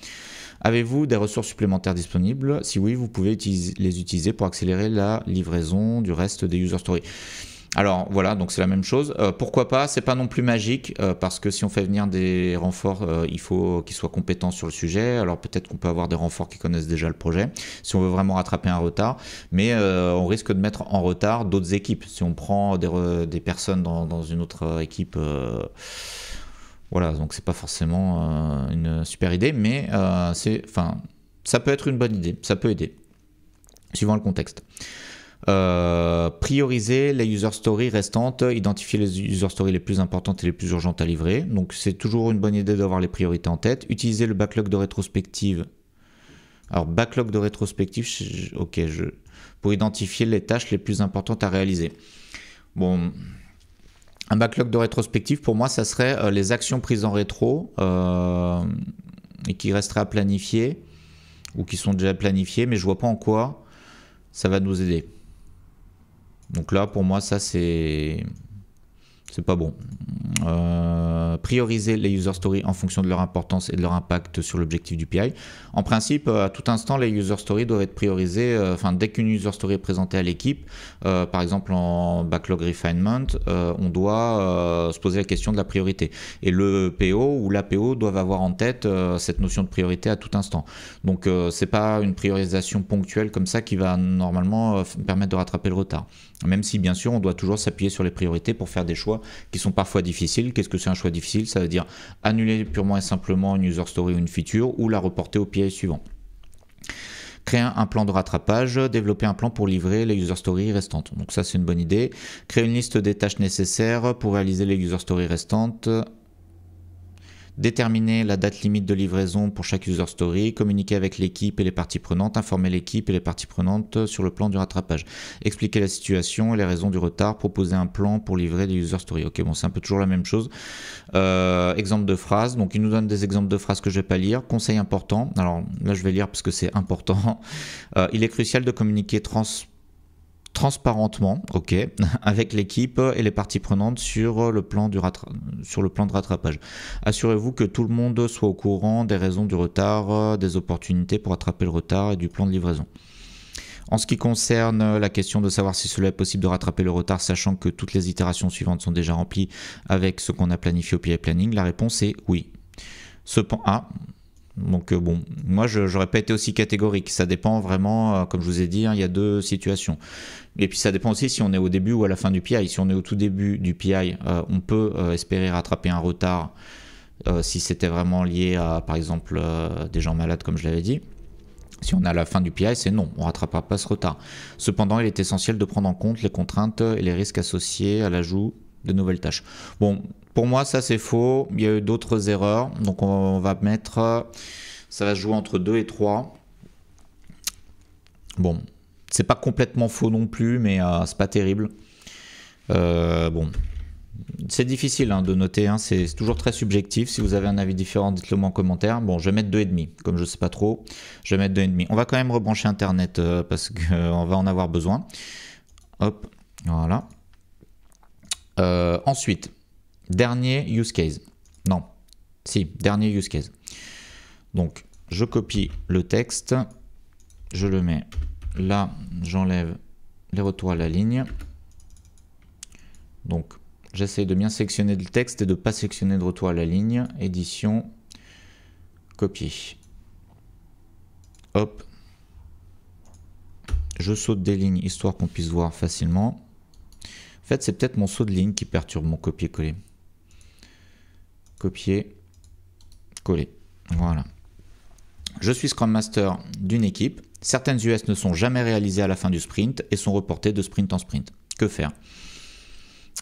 Avez-vous des ressources supplémentaires disponibles? Si oui, vous pouvez les utiliser pour accélérer la livraison du reste des user stories. Alors voilà, donc c'est la même chose. Pourquoi pas? C'est pas non plus magique parce que si on fait venir des renforts, il faut qu'ils soient compétents sur le sujet. Alors peut-être qu'on peut avoir des renforts qui connaissent déjà le projet si on veut vraiment rattraper un retard, mais on risque de mettre en retard d'autres équipes. Si on prend des personnes dans une autre équipe, voilà, donc c'est pas forcément une super idée, mais ça peut être une bonne idée, ça peut aider, suivant le contexte. Prioriser les user stories restantes, identifier les user stories les plus importantes et les plus urgentes à livrer. Donc c'est toujours une bonne idée d'avoir les priorités en tête. Utiliser le backlog de rétrospective. Alors backlog de rétrospective, ok, pour identifier les tâches les plus importantes à réaliser. Bon, un backlog de rétrospective pour moi ça serait les actions prises en rétro et qui resteraient à planifier ou qui sont déjà planifiées, mais je vois pas en quoi ça va nous aider. Donc là, pour moi, ça, c'est pas bon. Prioriser les user stories en fonction de leur importance et de leur impact sur l'objectif du PI. En principe, à tout instant, les user stories doivent être priorisées. Dès qu'une user story est présentée à l'équipe, par exemple en backlog refinement, on doit se poser la question de la priorité. Et le PO ou l'APO doivent avoir en tête cette notion de priorité à tout instant. Donc, c'est pas une priorisation ponctuelle comme ça qui va normalement permettre de rattraper le retard. Même si, bien sûr, on doit toujours s'appuyer sur les priorités pour faire des choix qui sont parfois difficiles. Qu'est-ce que c'est un choix difficile? Ça veut dire annuler purement et simplement une user story ou une feature ou la reporter au PI suivant. Créer un plan de rattrapage, développer un plan pour livrer les user stories restantes. Donc ça, c'est une bonne idée. Créer une liste des tâches nécessaires pour réaliser les user stories restantes. Déterminer la date limite de livraison pour chaque user story, communiquer avec l'équipe et les parties prenantes, informer l'équipe et les parties prenantes sur le plan du rattrapage, expliquer la situation et les raisons du retard, proposer un plan pour livrer des user stories. Ok, bon, c'est un peu toujours la même chose. Exemple de phrase, donc il nous donne des exemples de phrases que je vais pas lire. Conseil important, alors là je vais lire parce que c'est important. Il est crucial de communiquer transparentement, ok, avec l'équipe et les parties prenantes sur le plan de rattrapage. Assurez-vous que tout le monde soit au courant des raisons du retard, des opportunités pour rattraper le retard et du plan de livraison. En ce qui concerne la question de savoir si cela est possible de rattraper le retard, sachant que toutes les itérations suivantes sont déjà remplies avec ce qu'on a planifié au PI Planning, la réponse est oui. Donc bon, moi j'aurais pas été aussi catégorique, ça dépend vraiment, comme je vous ai dit, hein, il y a deux situations. Et puis ça dépend aussi si on est au début ou à la fin du PI. Si on est au tout début du PI, on peut espérer rattraper un retard si c'était vraiment lié à, par exemple, des gens malades comme je l'avais dit. Si on est à la fin du PI, c'est non, on ne rattrapera pas ce retard. Cependant, il est essentiel de prendre en compte les contraintes et les risques associés à l'ajout de nouvelles tâches. Bon, pour moi, ça c'est faux. Il y a eu d'autres erreurs. Donc on va mettre, ça va se jouer entre 2 et 3. Bon, c'est pas complètement faux non plus, mais c'est pas terrible. Bon, c'est difficile hein, de noter, hein, c'est toujours très subjectif. Si vous avez un avis différent, dites-le moi en commentaire. Bon, je vais mettre 2,5, comme je sais pas trop, je vais mettre 2,5. On va quand même rebrancher Internet parce qu'on va en avoir besoin. Hop, voilà. Ensuite, dernier use case. Non, si, dernier use case. Donc, je copie le texte, je le mets là, j'enlève les retours à la ligne. Donc, j'essaie de bien sélectionner le texte et de ne pas sélectionner de retour à la ligne. Édition, copier. Hop. Je saute des lignes histoire qu'on puisse voir facilement. En fait, c'est peut-être mon saut de ligne qui perturbe mon copier-coller. Copier, coller. Voilà. Je suis Scrum Master d'une équipe. Certaines US ne sont jamais réalisées à la fin du sprint et sont reportées de sprint en sprint. Que faire?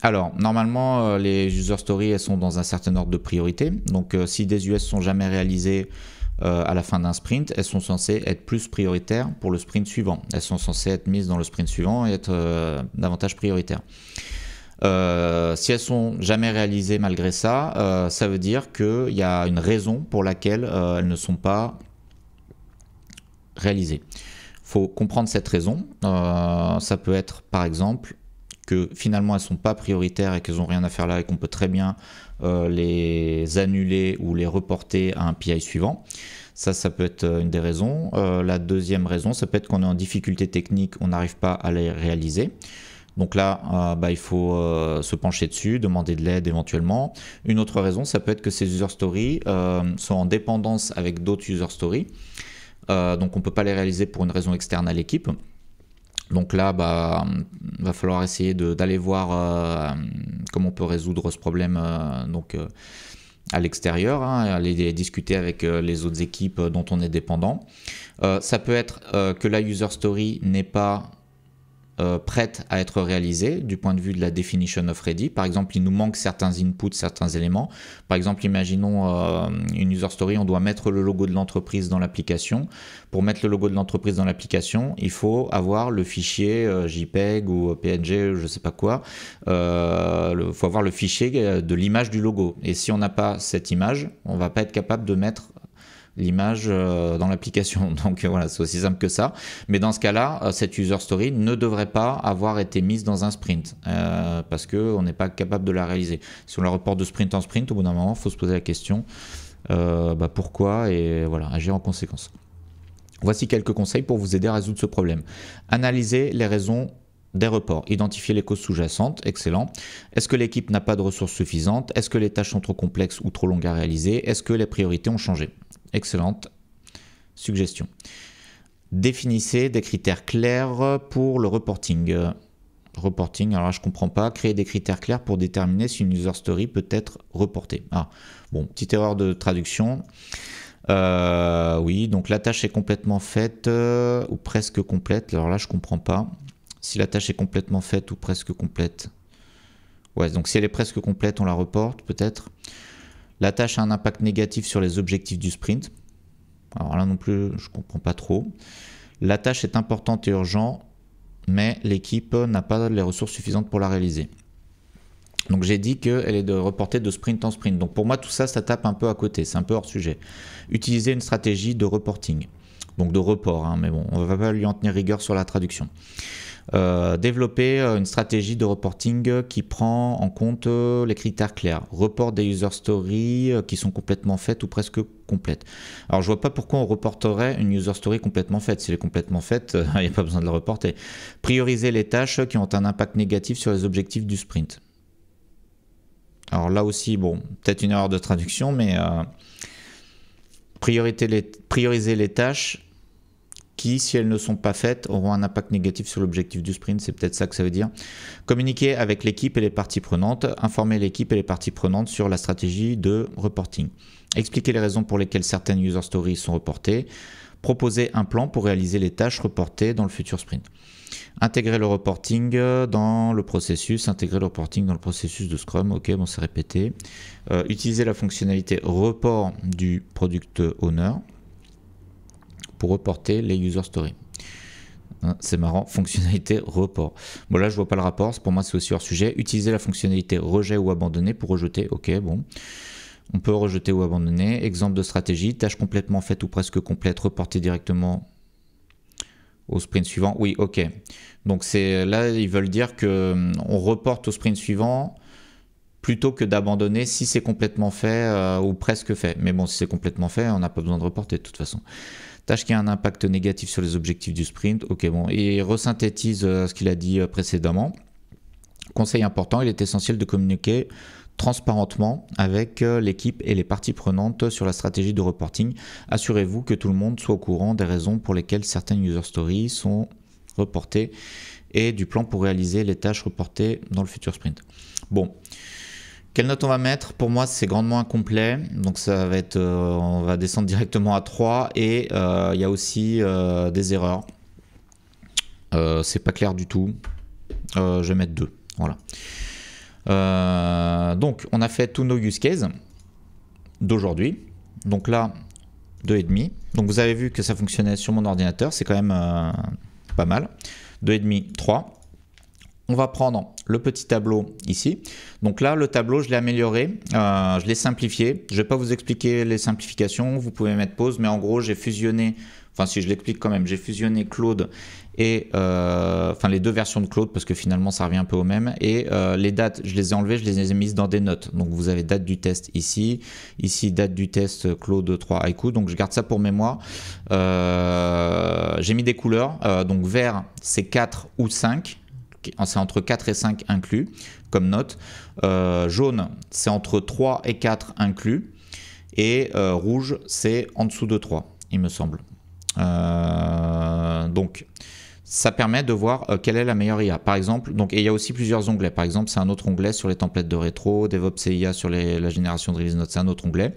Alors, normalement, les user stories, elles sont dans un certain ordre de priorité. Donc, si des US sont jamais réalisées à la fin d'un sprint, elles sont censées être plus prioritaires pour le sprint suivant. Elles sont censées être mises dans le sprint suivant et être davantage prioritaires. Si elles sont jamais réalisées malgré ça, ça veut dire qu'il y a une raison pour laquelle elles ne sont pas réalisées. Il faut comprendre cette raison. Ça peut être par exemple que finalement elles ne sont pas prioritaires et qu'elles n'ont rien à faire là et qu'on peut très bien les annuler ou les reporter à un PI suivant. Ça peut être une des raisons. La deuxième raison, ça peut être qu'on est en difficulté technique, on n'arrive pas à les réaliser. Donc là, il faut se pencher dessus, demander de l'aide éventuellement. Une autre raison, ça peut être que ces user stories sont en dépendance avec d'autres user stories. Donc on ne peut pas les réaliser pour une raison externe à l'équipe. Donc là, va falloir essayer d'aller voir comment on peut résoudre ce problème à l'extérieur, hein, aller discuter avec les autres équipes dont on est dépendant. Ça peut être que la user story n'est pas prête à être réalisée du point de vue de la definition of ready. Par exemple, il nous manque certains inputs, certains éléments. Par exemple, imaginons une user story, on doit mettre le logo de l'entreprise dans l'application. Pour mettre le logo de l'entreprise dans l'application, il faut avoir le fichier JPEG ou PNG, je ne sais pas quoi. Il faut avoir le fichier de l'image du logo. Et si on n'a pas cette image, on ne va pas être capable de mettre l'image dans l'application. Donc voilà, c'est aussi simple que ça. Mais dans ce cas-là, cette user story ne devrait pas avoir été mise dans un sprint parce qu'on n'est pas capable de la réaliser. Si on la reporte de sprint en sprint, au bout d'un moment, il faut se poser la question pourquoi et voilà, agir en conséquence. Voici quelques conseils pour vous aider à résoudre ce problème. Analysez les raisons des reports, identifier les causes sous-jacentes, excellent. Est-ce que l'équipe n'a pas de ressources suffisantes? Est-ce que les tâches sont trop complexes ou trop longues à réaliser? Est-ce que les priorités ont changé? Excellente suggestion. Définissez des critères clairs pour le reporting. Reporting, alors là je ne comprends pas. Créer des critères clairs pour déterminer si une user story peut être reportée. Ah, bon, petite erreur de traduction. Oui, donc la tâche est complètement faite ou presque complète. Alors là je ne comprends pas. Si la tâche est complètement faite ou presque complète. Ouais, donc si elle est presque complète, on la reporte peut-être. La tâche a un impact négatif sur les objectifs du sprint. Alors là non plus, je ne comprends pas trop. La tâche est importante et urgente, mais l'équipe n'a pas les ressources suffisantes pour la réaliser. Donc j'ai dit qu'elle est reportée de sprint en sprint. Donc pour moi, tout ça, ça tape un peu à côté. C'est un peu hors sujet. Utiliser une stratégie de reporting. Donc de report, hein, mais bon, on ne va pas lui en tenir rigueur sur la traduction. Développer une stratégie de reporting qui prend en compte les critères clairs. Report des user stories qui sont complètement faites ou presque complètes. Alors je vois pas pourquoi on reporterait une user story complètement faite. Si elle est complètement faite, il n'y a pas besoin de la reporter. Prioriser les tâches qui ont un impact négatif sur les objectifs du sprint. Alors là aussi, bon, peut-être une erreur de traduction, mais prioriser les tâches qui, si elles ne sont pas faites, auront un impact négatif sur l'objectif du sprint, c'est peut-être ça que ça veut dire. Communiquer avec l'équipe et les parties prenantes, informer l'équipe et les parties prenantes sur la stratégie de reporting. Expliquer les raisons pour lesquelles certaines user stories sont reportées. Proposer un plan pour réaliser les tâches reportées dans le futur sprint. Intégrer le reporting dans le processus, de Scrum, ok, bon c'est répété. Utiliser la fonctionnalité report du Product Owner pour reporter les user stories. C'est marrant, fonctionnalité report. Bon là je vois pas le rapport, pour moi c'est aussi hors sujet. Utiliser la fonctionnalité rejet ou abandonner pour rejeter, ok bon. On peut rejeter ou abandonner. Exemple de stratégie, tâche complètement faite ou presque complète, reporter directement au sprint suivant. Oui, ok. Donc là ils veulent dire que on reporte au sprint suivant plutôt que d'abandonner si c'est complètement fait ou presque fait. Mais bon, si c'est complètement fait, on n'a pas besoin de reporter de toute façon. Tâche qui a un impact négatif sur les objectifs du sprint. Ok, bon. Et resynthétise ce qu'il a dit précédemment. Conseil important, il est essentiel de communiquer transparentement avec l'équipe et les parties prenantes sur la stratégie de reporting. Assurez-vous que tout le monde soit au courant des raisons pour lesquelles certaines user stories sont reportées et du plan pour réaliser les tâches reportées dans le futur sprint. Bon. Quelle note on va mettre? Pour moi, c'est grandement incomplet. Donc ça va être, on va descendre directement à 3 et il y a aussi des erreurs. C'est pas clair du tout. Je vais mettre 2. Voilà. Donc on a fait tous nos use cases d'aujourd'hui. Donc là, 2,5. Donc vous avez vu que ça fonctionnait sur mon ordinateur. C'est quand même pas mal. 2,5, 3. On va prendre le petit tableau ici. Donc là, le tableau, je l'ai amélioré, je l'ai simplifié. Je ne vais pas vous expliquer les simplifications, vous pouvez mettre pause, mais en gros, j'ai fusionné, enfin si je l'explique quand même, j'ai fusionné Claude et, enfin les deux versions de Claude, parce que finalement, ça revient un peu au même. Et les dates, je les ai enlevées, je les ai mises dans des notes. Donc vous avez date du test ici, ici date du test Claude 3 Haiku. Donc je garde ça pour mémoire. J'ai mis des couleurs, donc vert, c'est 4 ou 5. C'est entre 4 et 5 inclus comme note. Jaune, c'est entre 3 et 4 inclus. Et rouge, c'est en dessous de 3, il me semble. Donc, ça permet de voir quelle est la meilleure IA. Par exemple, donc, et il y a aussi plusieurs onglets. Par exemple, c'est un autre onglet sur les templates de rétro, DevOps et IA sur la génération de release notes, c'est un autre onglet.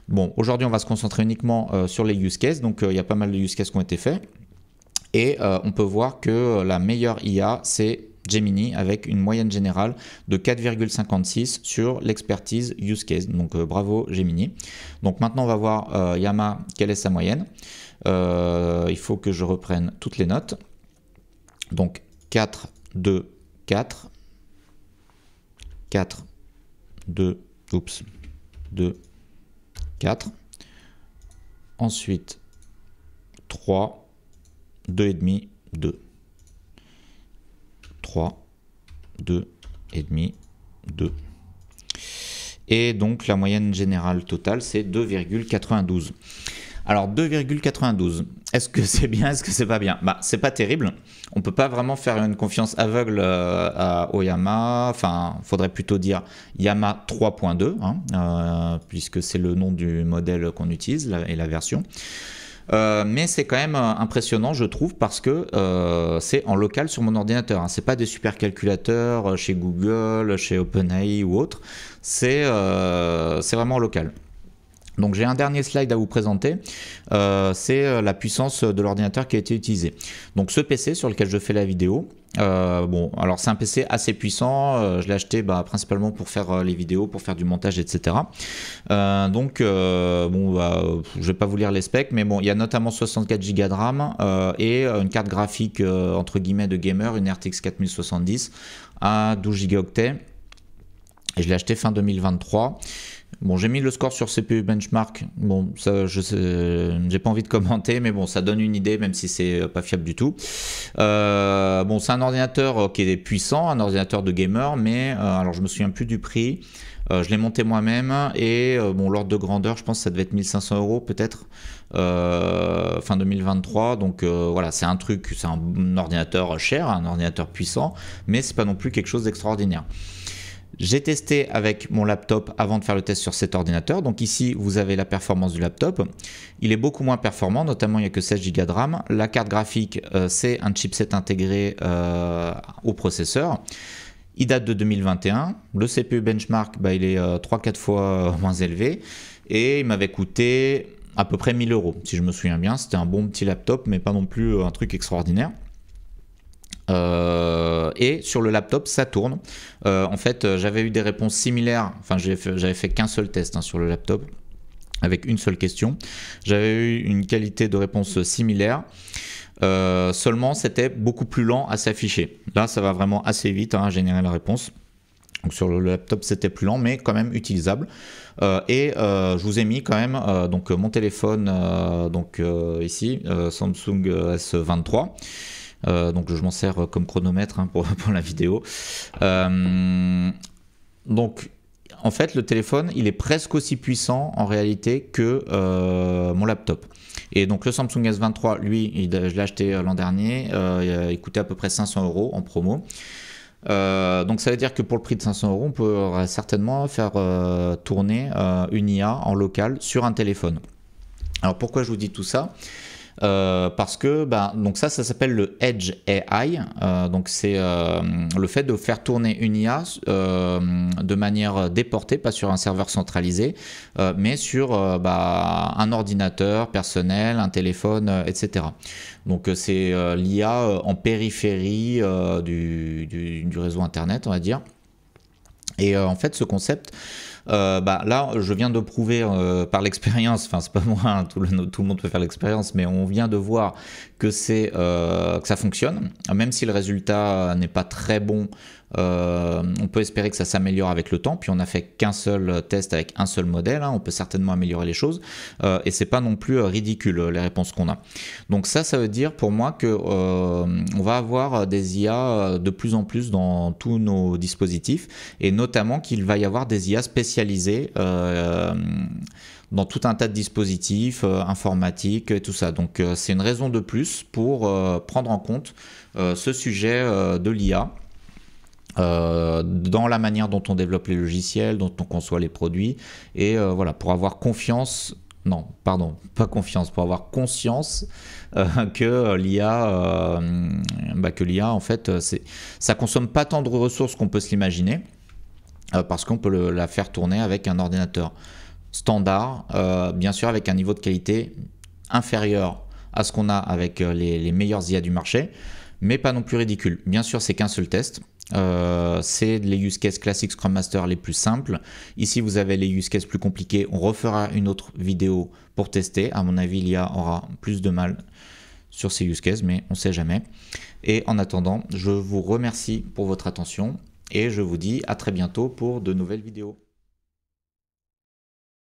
Bon, aujourd'hui, on va se concentrer uniquement sur les use cases. Donc, il y a pas mal de use cases qui ont été faits. Et on peut voir que la meilleure IA, c'est Gemini avec une moyenne générale de 4,56 sur l'expertise use case. Donc bravo Gemini. Donc maintenant on va voir Yama, quelle est sa moyenne. Il faut que je reprenne toutes les notes. Donc 4, 2, 4. 4, 2, oups, 2, 4. Ensuite 3. 2,5, 2. 3, 2,5, 2. Et donc la moyenne générale totale, c'est 2,92. Alors 2,92, est-ce que c'est bien, est-ce que c'est pas bien? Bah c'est pas terrible, on peut pas vraiment faire une confiance aveugle au Yama, enfin faudrait plutôt dire Yama 3.2, hein, puisque c'est le nom du modèle qu'on utilise et la version. Mais c'est quand même impressionnant, je trouve, parce que c'est en local sur mon ordinateur. Hein. C'est pas des supercalculateurs chez Google, chez OpenAI ou autre. C'est vraiment local. Donc j'ai un dernier slide à vous présenter, c'est la puissance de l'ordinateur qui a été utilisé. Donc ce PC sur lequel je fais la vidéo, Bon, alors c'est un PC assez puissant, je l'ai acheté principalement pour faire les vidéos, pour faire du montage, etc. Bon, je vais pas vous lire les specs, mais bon, il y a notamment 64 Go de RAM et une carte graphique entre guillemets de gamer, une RTX 4070 à 12 Go. Et je l'ai acheté fin 2023. Bon, j'ai mis le score sur CPU Benchmark. Bon, ça, j'ai pas envie de commenter, mais bon, ça donne une idée, même si c'est pas fiable du tout. Bon, c'est un ordinateur qui est puissant, un ordinateur de gamer, mais alors je me souviens plus du prix. Je l'ai monté moi-même et bon, l'ordre de grandeur, je pense que ça devait être 1500 € peut-être fin 2023. Donc voilà, c'est un ordinateur cher, un ordinateur puissant, mais c'est pas non plus quelque chose d'extraordinaire. J'ai testé avec mon laptop avant de faire le test sur cet ordinateur. Donc ici, vous avez la performance du laptop. Il est beaucoup moins performant, notamment il n'y a que 16 Go de RAM. La carte graphique, c'est un chipset intégré au processeur. Il date de 2021. Le CPU Benchmark, il est 3-4 fois moins élevé. Et il m'avait coûté à peu près 1000 €, si je me souviens bien. C'était un bon petit laptop, mais pas non plus un truc extraordinaire. Et sur le laptop ça tourne. En fait j'avais eu des réponses similaires, enfin j'avais fait qu'un seul test sur le laptop avec une seule question. J'avais eu une qualité de réponse similaire, seulement c'était beaucoup plus lent à s'afficher. Là ça va vraiment assez vite à générer la réponse. Donc sur le laptop c'était plus lent mais quand même utilisable. Je vous ai mis quand même donc mon téléphone ici Samsung S23. Donc je m'en sers comme chronomètre pour la vidéo. Donc en fait le téléphone il est presque aussi puissant en réalité que mon laptop. Et donc le Samsung S23 lui je l'ai acheté l'an dernier, il coûtait à peu près 500 € en promo. Donc ça veut dire que pour le prix de 500 € on peut certainement faire tourner une IA en local sur un téléphone. Alors pourquoi je vous dis tout ça ? Parce que donc ça s'appelle le Edge AI, donc c'est le fait de faire tourner une IA de manière déportée, pas sur un serveur centralisé, mais sur un ordinateur personnel, un téléphone, etc. Donc c'est l'IA en périphérie du réseau internet, on va dire. Et en fait ce concept, là je viens de prouver par l'expérience, enfin c'est pas moi, hein, tout le monde peut faire l'expérience, mais on vient de voir que ça fonctionne, même si le résultat n'est pas très bon. On peut espérer que ça s'améliore avec le temps, puis on n'a fait qu'un seul test avec un seul modèle, hein, on peut certainement améliorer les choses, et c'est pas non plus ridicule les réponses qu'on a. Donc ça veut dire pour moi que on va avoir des IA de plus en plus dans tous nos dispositifs, et notamment qu'il va y avoir des IA spécialisées dans tout un tas de dispositifs informatiques et tout ça. Donc c'est une raison de plus pour prendre en compte ce sujet de l'IA. Dans la manière dont on développe les logiciels, dont on conçoit les produits, et voilà, pour avoir confiance, non, pardon, pas confiance, pour avoir conscience que l'IA, en fait, ça consomme pas tant de ressources qu'on peut se l'imaginer, parce qu'on peut la faire tourner avec un ordinateur standard, bien sûr avec un niveau de qualité inférieur à ce qu'on a avec les meilleurs IA du marché, mais pas non plus ridicule. Bien sûr, c'est qu'un seul test. C'est les use cases classiques Scrum Master les plus simples. Ici vous avez les use cases plus compliqués, on refera une autre vidéo pour tester. À mon avis l'IA aura plus de mal sur ces use cases, mais on ne sait jamais. Et en attendant, je vous remercie pour votre attention et je vous dis à très bientôt pour de nouvelles vidéos.